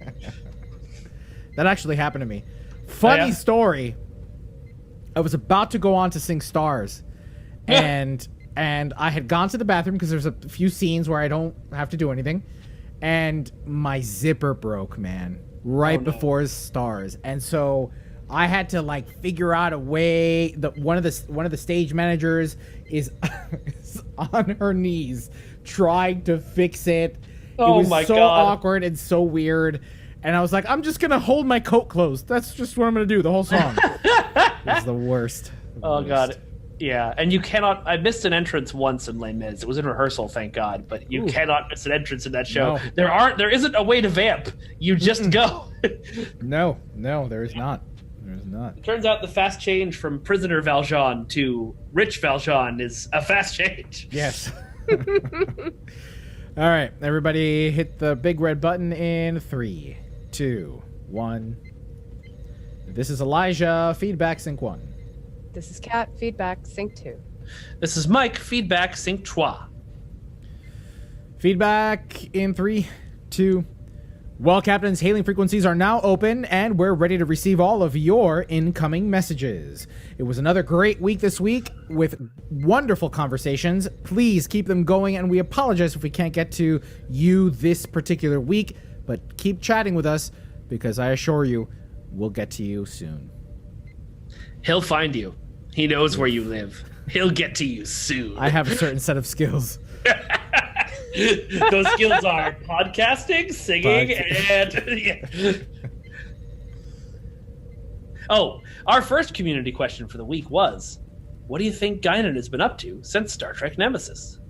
That actually happened to me. Funny story. I was about to go on to sing Stars. And I had gone to the bathroom because there's a few scenes where I don't have to do anything. And my zipper broke, man. Right before Stars. And so I had to like figure out a way. One of the stage managers is on her knees trying to fix it. Oh, it was so awkward and so weird. And I was like, I'm just gonna hold my coat closed. That's just what I'm gonna do the whole song. It's the worst. God. Yeah, and you cannot... I missed an entrance once in Les Mis. It was in rehearsal, thank God, but you cannot miss an entrance in that show. No. There isn't a way to vamp. You just go. No, there is not. There's not. It turns out the fast change from prisoner Valjean to rich Valjean is a fast change. Yes. All right, everybody hit the big red button in 3, 2, 1. This is Elijah, feedback sync 1. This is Kat, feedback sync 2. This is Mike, feedback sync 3. Feedback in 3, 2. Well, Captains, hailing frequencies are now open, and we're ready to receive all of your incoming messages. It was another great week this week with wonderful conversations. Please keep them going, and we apologize if we can't get to you this particular week, but keep chatting with us, because I assure you, we'll get to you soon. He'll find you. He knows where you live. He'll get to you soon. I have a certain set of skills. Those skills are podcasting, singing, and... Yeah. Oh, our first community question for the week was, what do you think Guinan has been up to since Star Trek Nemesis?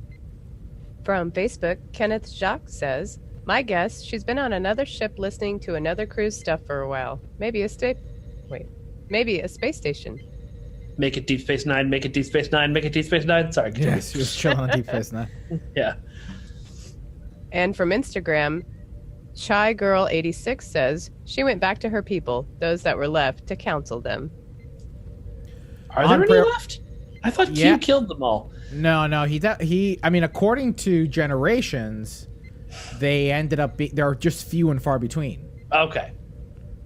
From Facebook, Kenneth Jacques says, my guess, she's been on another ship listening to another crew's stuff for a while. Maybe a space station. Make it Deep Space Nine, make it Deep Space Nine, make it Deep Space Nine. Sorry. Yes, she was chilling on Deep Space Nine. Yeah. And from Instagram, Shy Girl 86 says, she went back to her people, those that were left, to counsel them. Are there any left? I thought Q killed them all. No, he I mean, according to Generations, they ended up they're just few and far between. Okay.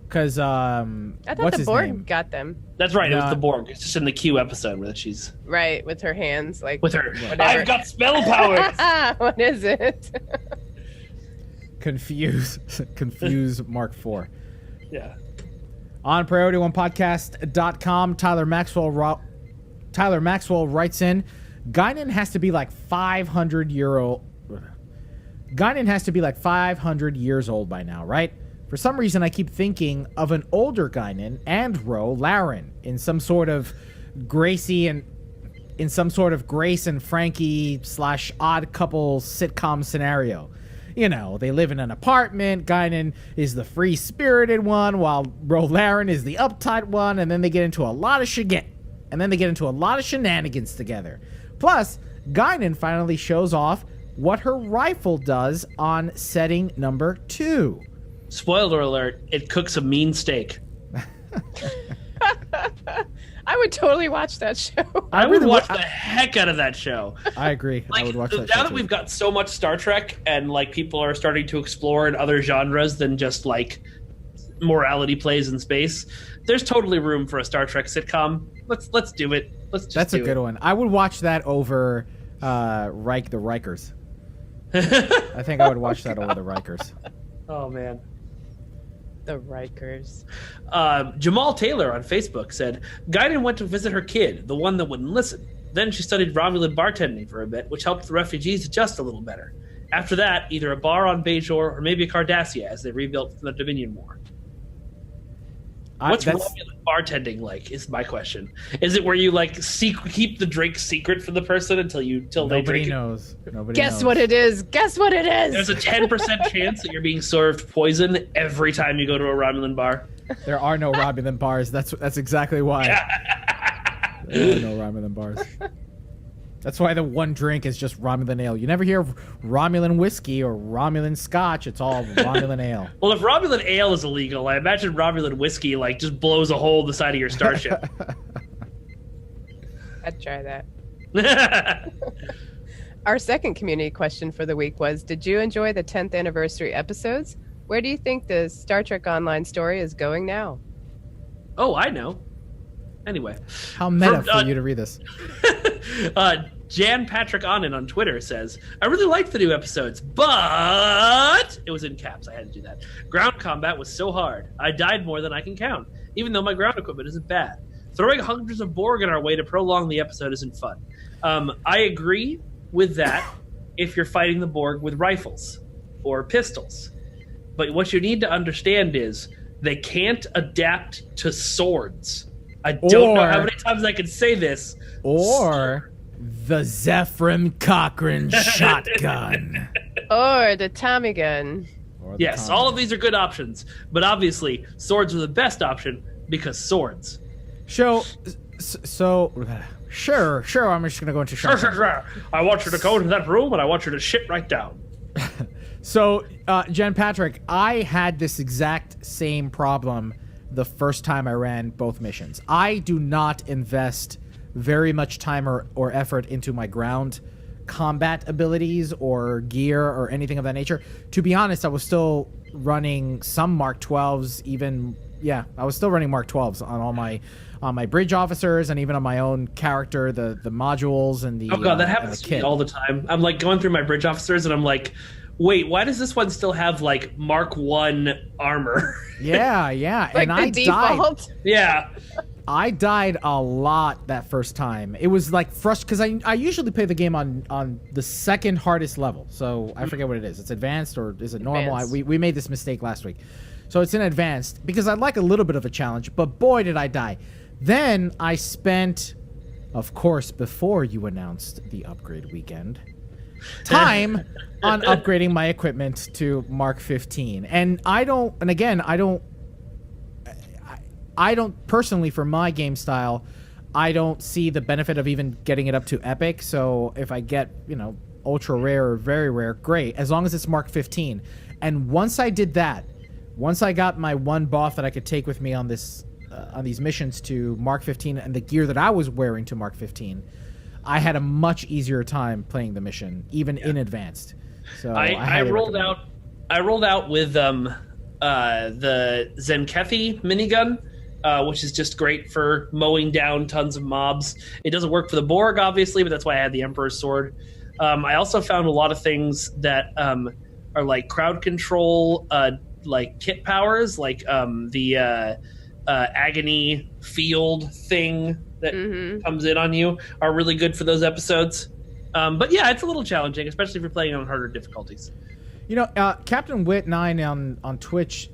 Because I thought the Borg got them. That's right. It was the Borg. It's just in the Q episode where she's right with her hands, like with her. Whatever. I've got spell powers. What is it? Confuse Mark IV. Yeah. On PriorityOnePodcast.com, Tyler Maxwell writes in, Guinan has to be like 500 years old by now, right? For some reason, I keep thinking of an older Guinan and Ro Laren in some sort of Grace and Frankie / Odd Couple sitcom scenario. You know, they live in an apartment. Guinan is the free-spirited one, while Ro Laren is the uptight one, and then they get into a lot of shenanigans together. Plus, Guinan finally shows off what her rifle does on setting number 2. Spoiler alert, it cooks a mean steak. I would totally watch that show. I would watch the heck out of that show. I agree. Like, I would watch that show. Now that we've got so much Star Trek and like people are starting to explore in other genres than just like morality plays in space, there's totally room for a Star Trek sitcom. Let's do it. That's a good one. I would watch that over the Rikers. I think I would watch that over the Rikers. Oh man. The Rikers. Jamal Taylor on Facebook said, Guinan went to visit her kid, the one that wouldn't listen. Then she studied Romulan bartending for a bit, which helped the refugees adjust a little better. After that, either a bar on Bajor or maybe a Cardassia as they rebuilt the Dominion War. What's Romulan bartending like, is my question. Is it where you like keep the drink secret from the person until they drink it? Nobody knows. Guess what it is. There's a 10% chance that you're being served poison every time you go to a Romulan bar. There are no Romulan bars. That's exactly why. There are no Romulan bars. That's why the one drink is just Romulan ale. You never hear Romulan whiskey or Romulan scotch. It's all Romulan ale. Well, if Romulan ale is illegal, I imagine Romulan whiskey like just blows a hole in the side of your starship. I'd try that. Our second community question for the week was, did you enjoy the 10th anniversary episodes? Where do you think the Star Trek Online story is going now? Oh, I know. Anyway. How meta for you to read this. Jan Patrick Onen on Twitter says, I really liked the new episodes, but it was in caps. I had to do that. Ground combat was so hard. I died more than I can count, even though my ground equipment isn't bad. Throwing hundreds of Borg in our way to prolong the episode isn't fun. I agree with that if you're fighting the Borg with rifles or pistols. But what you need to understand is they can't adapt to swords. I don't know how many times I can say this. Or the Zephram Cochrane shotgun. Or the Tommy gun. Yes, all of these are good options. But obviously, swords are the best option because swords. Sure, I'm just going to go into Sure. I want you to go into that room and I want you to shit right down. So, Jen Patrick, I had this exact same problem the first time I ran both missions. I do not invest very much time or effort into my ground combat abilities or gear or anything of that nature. To be honest, I was still running some Mark 12s, I was still running Mark 12s on my bridge officers and even on my own character, the modules and the Oh god, that happens to me all the time. I'm like going through my bridge officers and I'm like, wait, why does this one still have like Mark 1 armor? Yeah. Like and I default? died. Yeah. I died a lot that first time. It was like frustrating because I usually play the game on the second hardest level. So I forget what it is. It's advanced or is it normal? Advanced. We made this mistake last week. So it's in advanced because I like a little bit of a challenge, but boy did I die. Then I spent, of course, before you announced the upgrade weekend, time on upgrading my equipment to Mark 15. And I don't personally, for my game style, I don't see the benefit of even getting it up to epic. So if I get, ultra rare or very rare, great, as long as it's Mark 15. And once I did that, once I got my one buff that I could take with me on this on these missions to Mark 15 and the gear that I was wearing to Mark 15, I had a much easier time playing the mission, even in advanced. So I rolled out with the Zenkethi minigun, which is just great for mowing down tons of mobs. It doesn't work for the Borg, obviously, but that's why I had the Emperor's Sword. I also found a lot of things that are like crowd control, like kit powers, like the agony field thing that comes in on you are really good for those episodes. But yeah, it's a little challenging, especially if you're playing on harder difficulties. Captain Wit9 on Twitch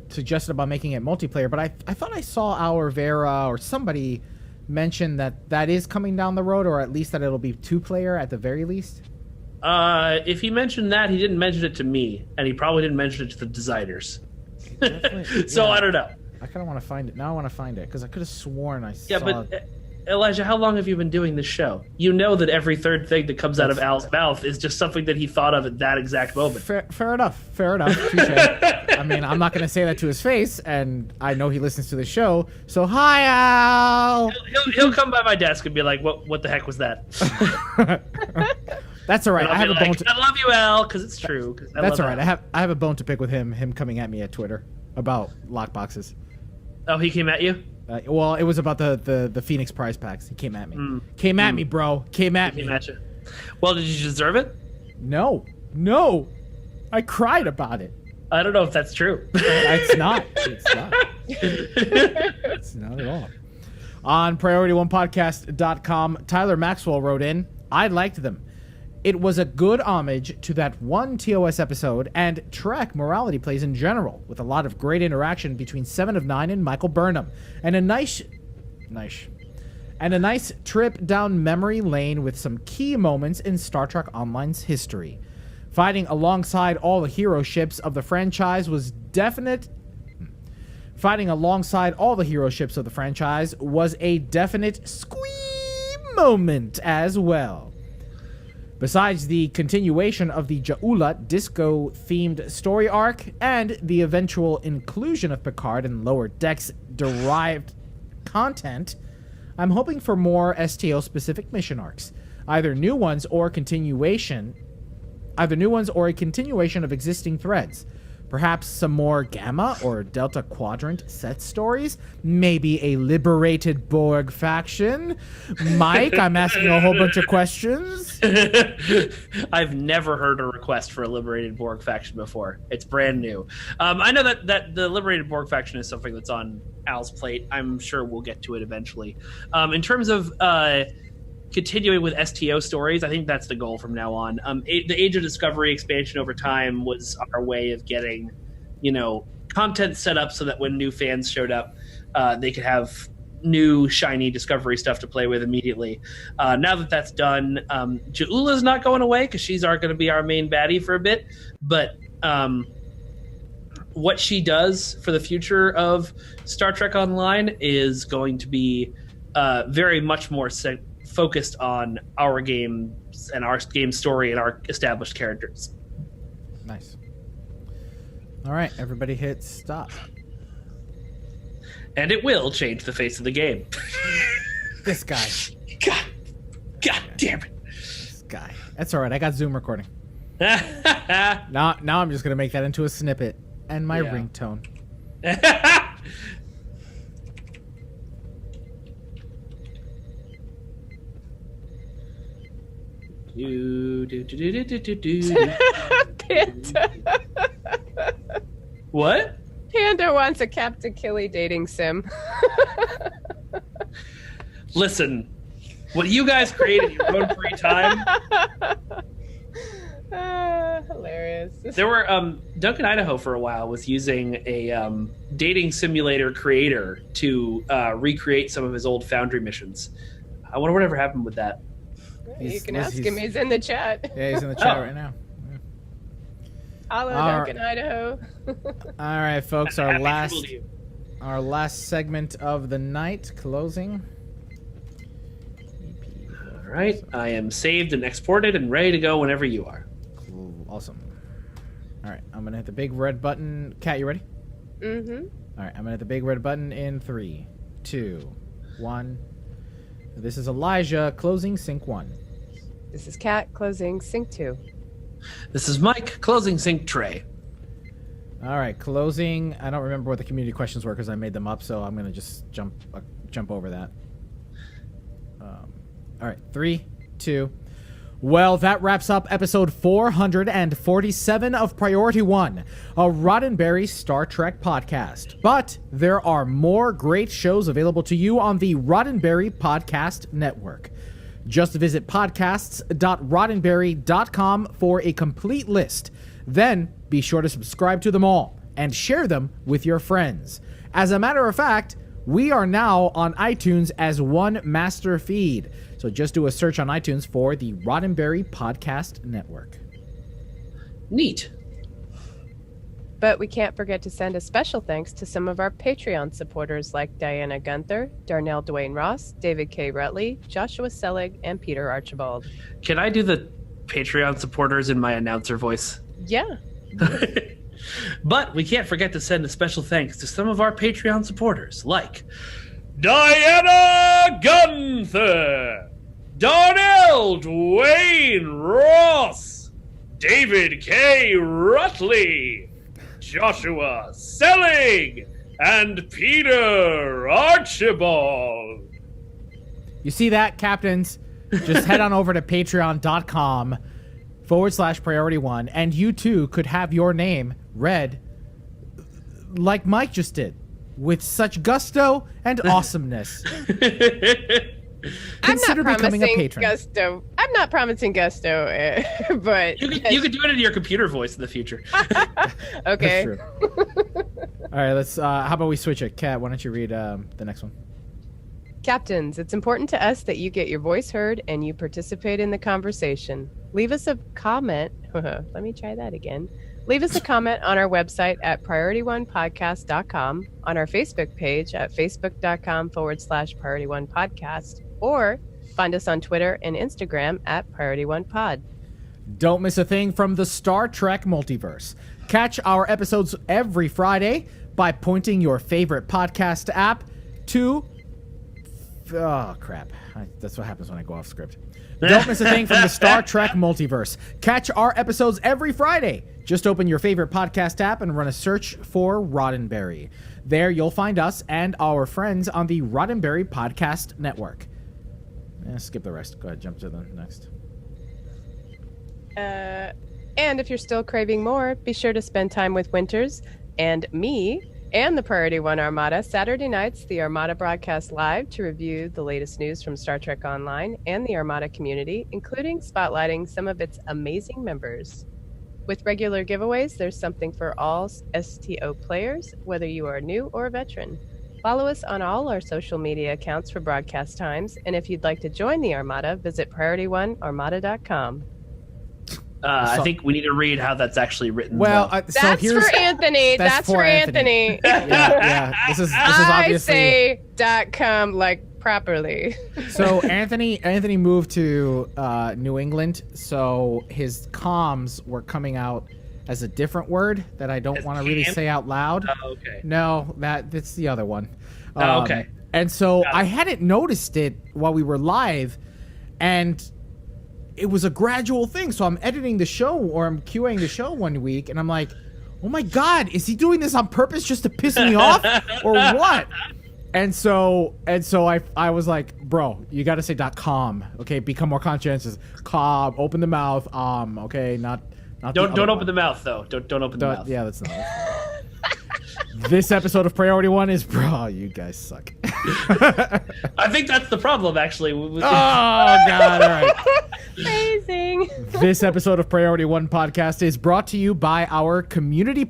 suggested about making it multiplayer, but I thought I saw our Vera or somebody mention that is coming down the road, or at least that it'll be 2-player at the very least. If he mentioned that, he didn't mention it to me, and he probably didn't mention it to the designers. So I don't know. I kind of want to find it. Now I want to find it because I could have sworn I saw. Yeah, but Elijah, how long have you been doing this show? You know that every third thing that comes out of Al's mouth is just something that he thought of at that exact moment. Fair enough. Touché. I mean, I'm not going to say that to his face, and I know he listens to the show. So hi, Al. He'll come by my desk and be like, "What the heck was that?" That's all right. I have a bone. I love you, Al, because it's true. That's all right. I have a bone to pick with him coming at me at Twitter about lockboxes. Oh, he came at you? Well, it was about the Phoenix prize packs. He came at me. Came at me, bro. Came at me. Well, did you deserve it? No. I cried about it. I don't know if that's true. It's not. It's not at all. On PriorityOnePodcast.com, Tyler Maxwell wrote in, I liked them. It was a good homage to that one TOS episode and Trek morality plays in general, with a lot of great interaction between 7 of 9 and Michael Burnham, and a nice trip down memory lane with some key moments in Star Trek Online's history. Fighting alongside all the hero ships of the franchise was a definite squee moment as well. Besides the continuation of the Ja'ula disco-themed story arc and the eventual inclusion of Picard and Lower Decks derived content, I'm hoping for more STO-specific mission arcs, either new ones or a continuation of existing threads. Perhaps some more Gamma or Delta Quadrant set stories? Maybe a liberated Borg faction? Mike, I'm asking a whole bunch of questions. I've never heard a request for a liberated Borg faction before. It's brand new. I know that the liberated Borg faction is something that's on Al's plate. I'm sure we'll get to it eventually. In terms of continuing with STO stories, I think that's the goal from now on. The Age of Discovery expansion over time was our way of getting, content set up so that when new fans showed up, they could have new shiny Discovery stuff to play with immediately. Now that that's done, Ja'ula's not going away because she's going to be our main baddie for a bit. But what she does for the future of Star Trek Online is going to be very much more focused on our games and our game story and our established characters. Nice. All right, everybody hit stop. And it will change the face of the game. This guy. God damn it. This guy. That's all right. I got Zoom recording. Now I'm just going to make that into a snippet and my ringtone. Panda. What? Panda wants a Captain Killy dating sim. Listen, what you guys create in your own free time. Hilarious. There were Duncan Idaho for a while was using a dating simulator creator to recreate some of his old Foundry missions. I wonder whatever happened with that. You can ask him. He's in the chat. Yeah, he's in the chat right now. Hello, Duncan, Idaho. All right, folks, our last segment of the night, closing. All right, I am saved and exported and ready to go whenever you are. Cool. Awesome. All right, I'm going to hit the big red button. Kat, you ready? Mm-hmm. All right, I'm going to hit the big red button in 3, 2, 1. This is Elijah, closing sync 1. This is Kat, closing sync 2. This is Mike, closing sync tray. All right, closing. I don't remember what the community questions were because I made them up, so I'm going to just jump over that. All right, 3, 2. Well, that wraps up episode 447 of Priority One, a Roddenberry Star Trek podcast. But there are more great shows available to you on the Roddenberry Podcast Network. Just visit podcasts.roddenberry.com for a complete list. Then be sure to subscribe to them all and share them with your friends. As a matter of fact, we are now on iTunes as one master feed. So just do a search on iTunes for the Roddenberry Podcast Network. Neat. But we can't forget to send a special thanks to some of our Patreon supporters like Diana Gunther, Darnell Dwayne Ross, David K. Rutley, Joshua Selig, and Peter Archibald. Can I do the Patreon supporters in my announcer voice? Yeah. But we can't forget to send a special thanks to some of our Patreon supporters like Diana Gunther, Darnell Dwayne Ross, David K. Rutley, Joshua Selig, and Peter Archibald. You see that, Captains? Just head on over to patreon.com/priority1, and you too could have your name read like Mike just did, with such gusto and awesomeness. Consider becoming a patron. Gusto. I'm not promising gusto, but you could do it in your computer voice in the future. Okay. That's true. All right, let's. How about we switch it? Kat, why don't you read the next one? Captains, it's important to us that you get your voice heard and you participate in the conversation. Leave us a comment. Let me try that again. Leave us a comment on our website at PriorityOnePodcast.com, on our Facebook page at Facebook.com/PriorityOnePodcast, or find us on Twitter and Instagram at PriorityOnePod. Don't miss a thing from the Star Trek multiverse. Catch our episodes every Friday by pointing your favorite podcast app to Oh, crap. That's what happens when I go off script. Don't miss a thing from the Star Trek multiverse. Catch our episodes every Friday. Just open your favorite podcast app and run a search for Roddenberry. There you'll find us and our friends on the Roddenberry Podcast Network. Skip the rest. Go ahead, jump to the next. And if you're still craving more, be sure to spend time with Winters and me and the Priority One Armada Saturday nights. The Armada broadcasts live to review the latest news from Star Trek Online and the Armada community, including spotlighting some of its amazing members. With regular giveaways, there's something for all STO players, whether you are new or a veteran. Follow us on all our social media accounts for broadcast times, and if you'd like to join the Armada, visit PriorityOneArmada.com. I think we need to read how that's actually written. Well, that's for Anthony. That's for Anthony. Yeah. This is obviously. I say .com like properly. So Anthony moved to New England, so his comms were coming out as a different word that I don't want to really say out loud. Oh, okay. No, that's the other one. Okay. And so I hadn't noticed it while we were live, and it was a gradual thing. So I'm editing the show, or I'm QAing the show one week, and I'm like, oh my God, is he doing this on purpose just to piss me off or what? And so I was like, bro, you got to say .com. Okay. Become more conscientious. Com, open the mouth. Okay. Not don't open the mouth though. Don't open the mouth. Yeah, that's not. This episode of Priority One is, bro, you guys suck. I think that's the problem, actually. Oh, God. All right. Amazing. This episode of Priority One podcast is brought to you by our community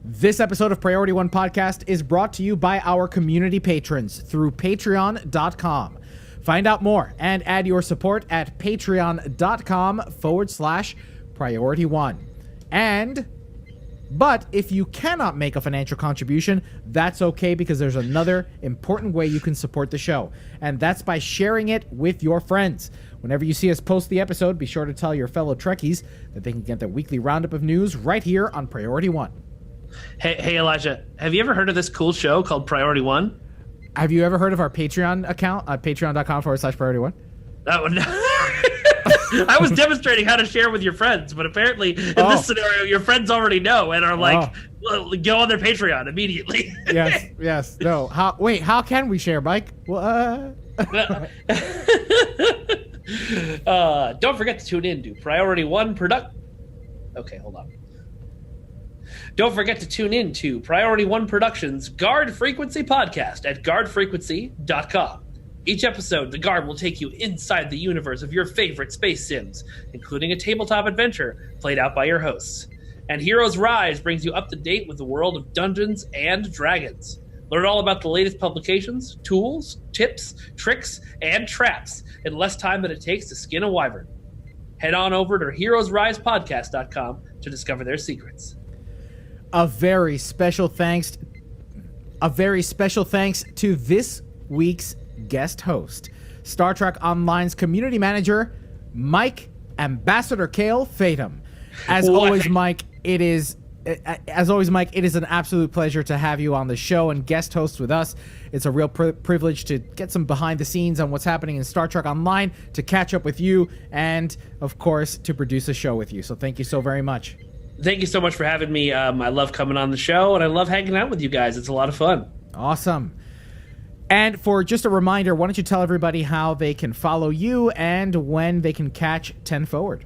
This episode of Priority One podcast is brought to you by our community patrons through patreon.com. Find out more and add your support at patreon.com/Priority One. But if you cannot make a financial contribution, that's okay, because there's another important way you can support the show, and that's by sharing it with your friends. Whenever you see us post the episode, be sure to tell your fellow Trekkies that they can get the weekly roundup of news right here on Priority One. Hey, Elijah, have you ever heard of this cool show called Priority One? Have you ever heard of our Patreon account at patreon.com/Priority One? That one. I was demonstrating how to share with your friends, but apparently in this scenario, your friends already know and are like, well, go on their Patreon immediately. Yes. No. How can we share, Mike? Don't forget to tune in to Priority One Okay, hold on. Don't forget to tune in to Priority One Productions' Guard Frequency podcast at guardfrequency.com. Each episode, the Guard will take you inside the universe of your favorite space sims, including a tabletop adventure played out by your hosts. And Heroes Rise brings you up to date with the world of Dungeons and Dragons. Learn all about the latest publications, tools, tips, tricks, and traps in less time than it takes to skin a wyvern. Head on over to heroesrisepodcast.com to discover their secrets. A very special thanks to this week's guest host, Star Trek Online's community manager, Mike Ambassador Kale Fatum. As always, Mike, it is an absolute pleasure to have you on the show and guest host with us. It's a real privilege to get some behind the scenes on what's happening in Star Trek Online, to catch up with you, and of course to produce a show with you. So thank you so very much. Thank you so much for having me. I love coming on the show, and I love hanging out with you guys. It's a lot of fun. Awesome. And for just a reminder, why don't you tell everybody how they can follow you and when they can catch 10 Forward?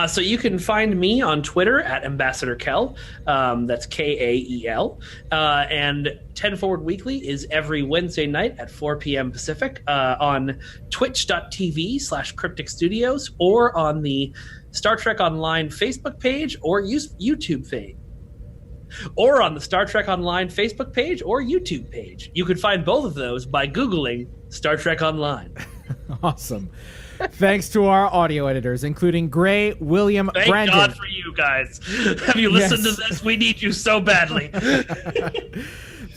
So you can find me on Twitter at Ambassador Kel. That's Kael. And 10 Forward Weekly is every Wednesday night at 4 p.m. Pacific on twitch.tv/Cryptic Studios, or on the Star Trek Online Facebook page or YouTube feed. Or on the Star Trek Online Facebook page or YouTube page. You can find both of those by Googling Star Trek Online. Awesome. Thanks to our audio editors, including Gray, William, Thank Brandon. God for you guys. Have you listened to this? We need you so badly.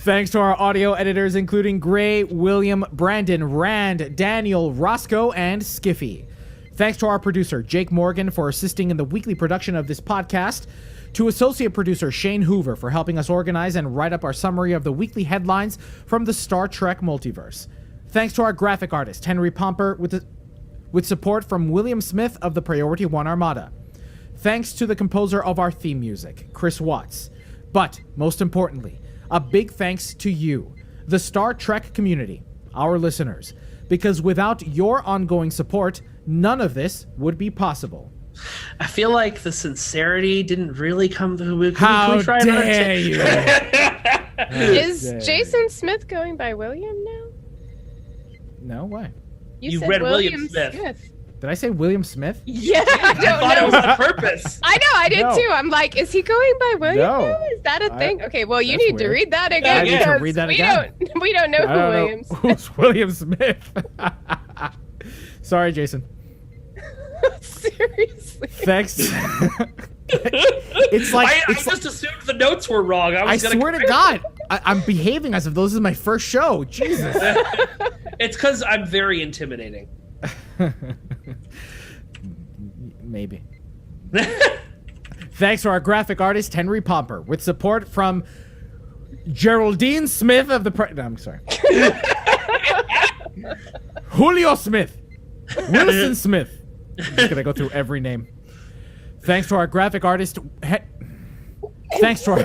Thanks to our audio editors, including Gray, William, Brandon, Rand, Daniel, Roscoe, and Skiffy. Thanks to our producer, Jake Morgan, for assisting in the weekly production of this podcast. To associate producer Shane Hoover for helping us organize and write up our summary of the weekly headlines from the Star Trek multiverse. Thanks to our graphic artist, Henry Pomper, with support from William Smith of the Priority One Armada. Thanks to the composer of our theme music, Chris Watts. But, most importantly, a big thanks to you, the Star Trek community, our listeners, because without your ongoing support, none of this would be possible. I feel like the sincerity didn't really come through. How dare you? Is Jason Smith going by William now? No, why? You said read William Smith. Did I say William Smith? Yeah, I thought it was on purpose. I know, I did too. I'm like, is he going by William No. now? Is that a thing? Okay, well, you That's need to weird. read that again. I need to because read that again. We don't know I who don't know. William Smith. Who's William Smith? Sorry, Jason. Seriously. Thanks. It's like I just assumed the notes were wrong. I swear to God, I'm behaving as if this is my first show. Jesus. It's because I'm very intimidating. Maybe. Thanks to our graphic artist, Henry Pomper, with support from Geraldine Smith of the... No, I'm sorry. Julio Smith. Wilson Smith. I'm just going to go through every name. Thanks to our graphic artist... Thanks to our...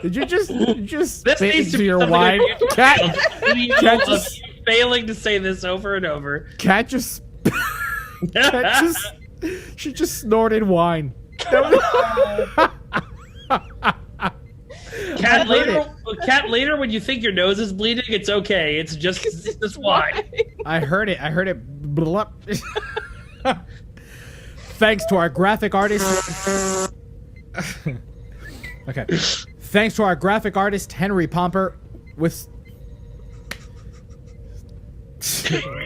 Did you just This spit needs to into be your something wine? I Cat Cat just- failing to say this over and over. Cat just... She just snorted wine. Cat, later when you think your nose is bleeding, it's okay. It's just wine. I heard it. Blup. Thanks to our graphic artist. Okay. Thanks to our graphic artist, Henry Pomper, with...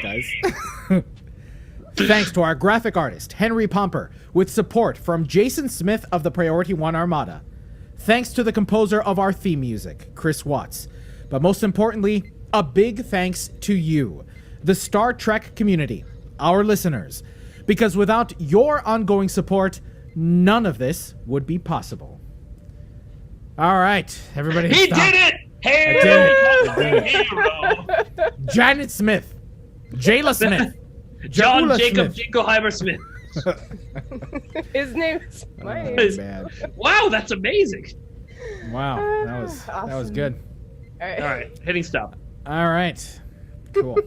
Guys. Thanks to our graphic artist, Henry Pomper, with support from Jason Smith of the Priority One Armada. Thanks to the composer of our theme music, Chris Watts. But most importantly, a big thanks to you, the Star Trek community, our listeners. Because without your ongoing support, none of this would be possible. All right, everybody. He stop. did it! Hero! Janet Smith. Jayla Smith. John Jaula Jacob Smith. Jingleheimer Smith. His name is my name. Oh, Man. Wow, that's amazing. Wow, that was Awesome. good. All right. All right, hitting stop. All right. Cool.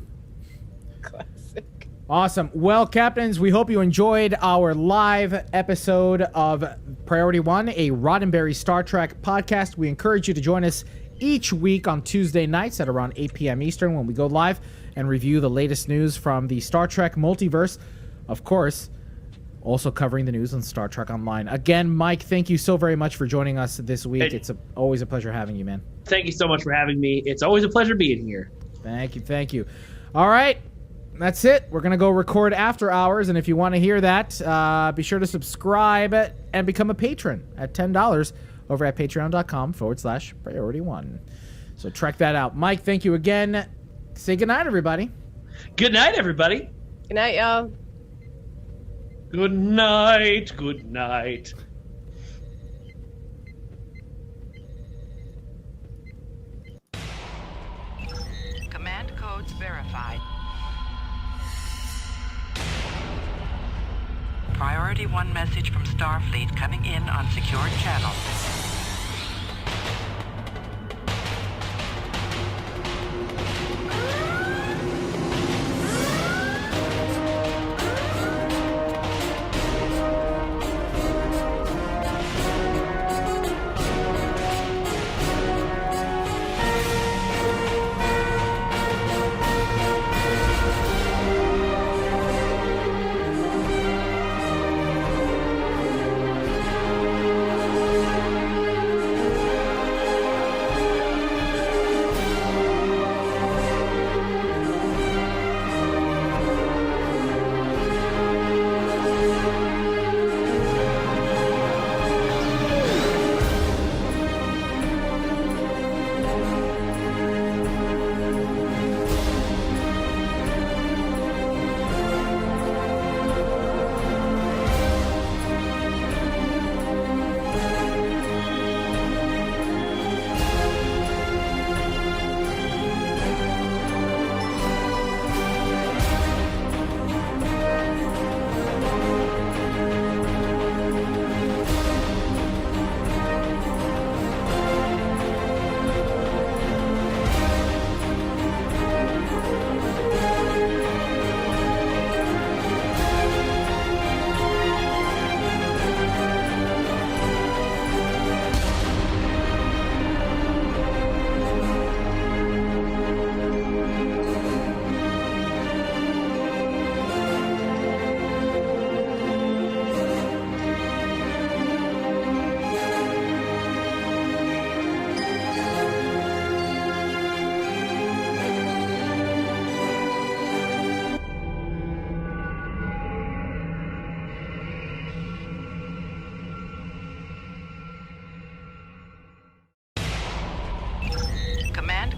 Classic. Awesome. Well, Captains, we hope you enjoyed our live episode of Priority One, a Roddenberry Star Trek podcast. We encourage you to join us each week on Tuesday nights at around 8 p.m. Eastern when we go live and review the latest news from the Star Trek multiverse. Of course, also covering the news on Star Trek Online. Again, Mike, thank you so very much for joining us this week. It's always a pleasure having you, man. Thank you so much for having me. It's always a pleasure being here. Thank you. Thank you. All right. That's it. We're going to go record after hours. And if you want to hear that, be sure to subscribe and become a patron at $10 over at patreon.com/priority1. So check that out. Mike, thank you again. Say goodnight, everybody. Good night, everybody. Good night, y'all. Good night. Good night. Command codes verified. Priority 1 message from Starfleet coming in on secured channel.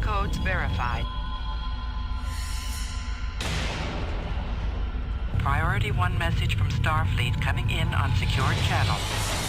codes verified. Priority 1 message from Starfleet coming in on secured channel.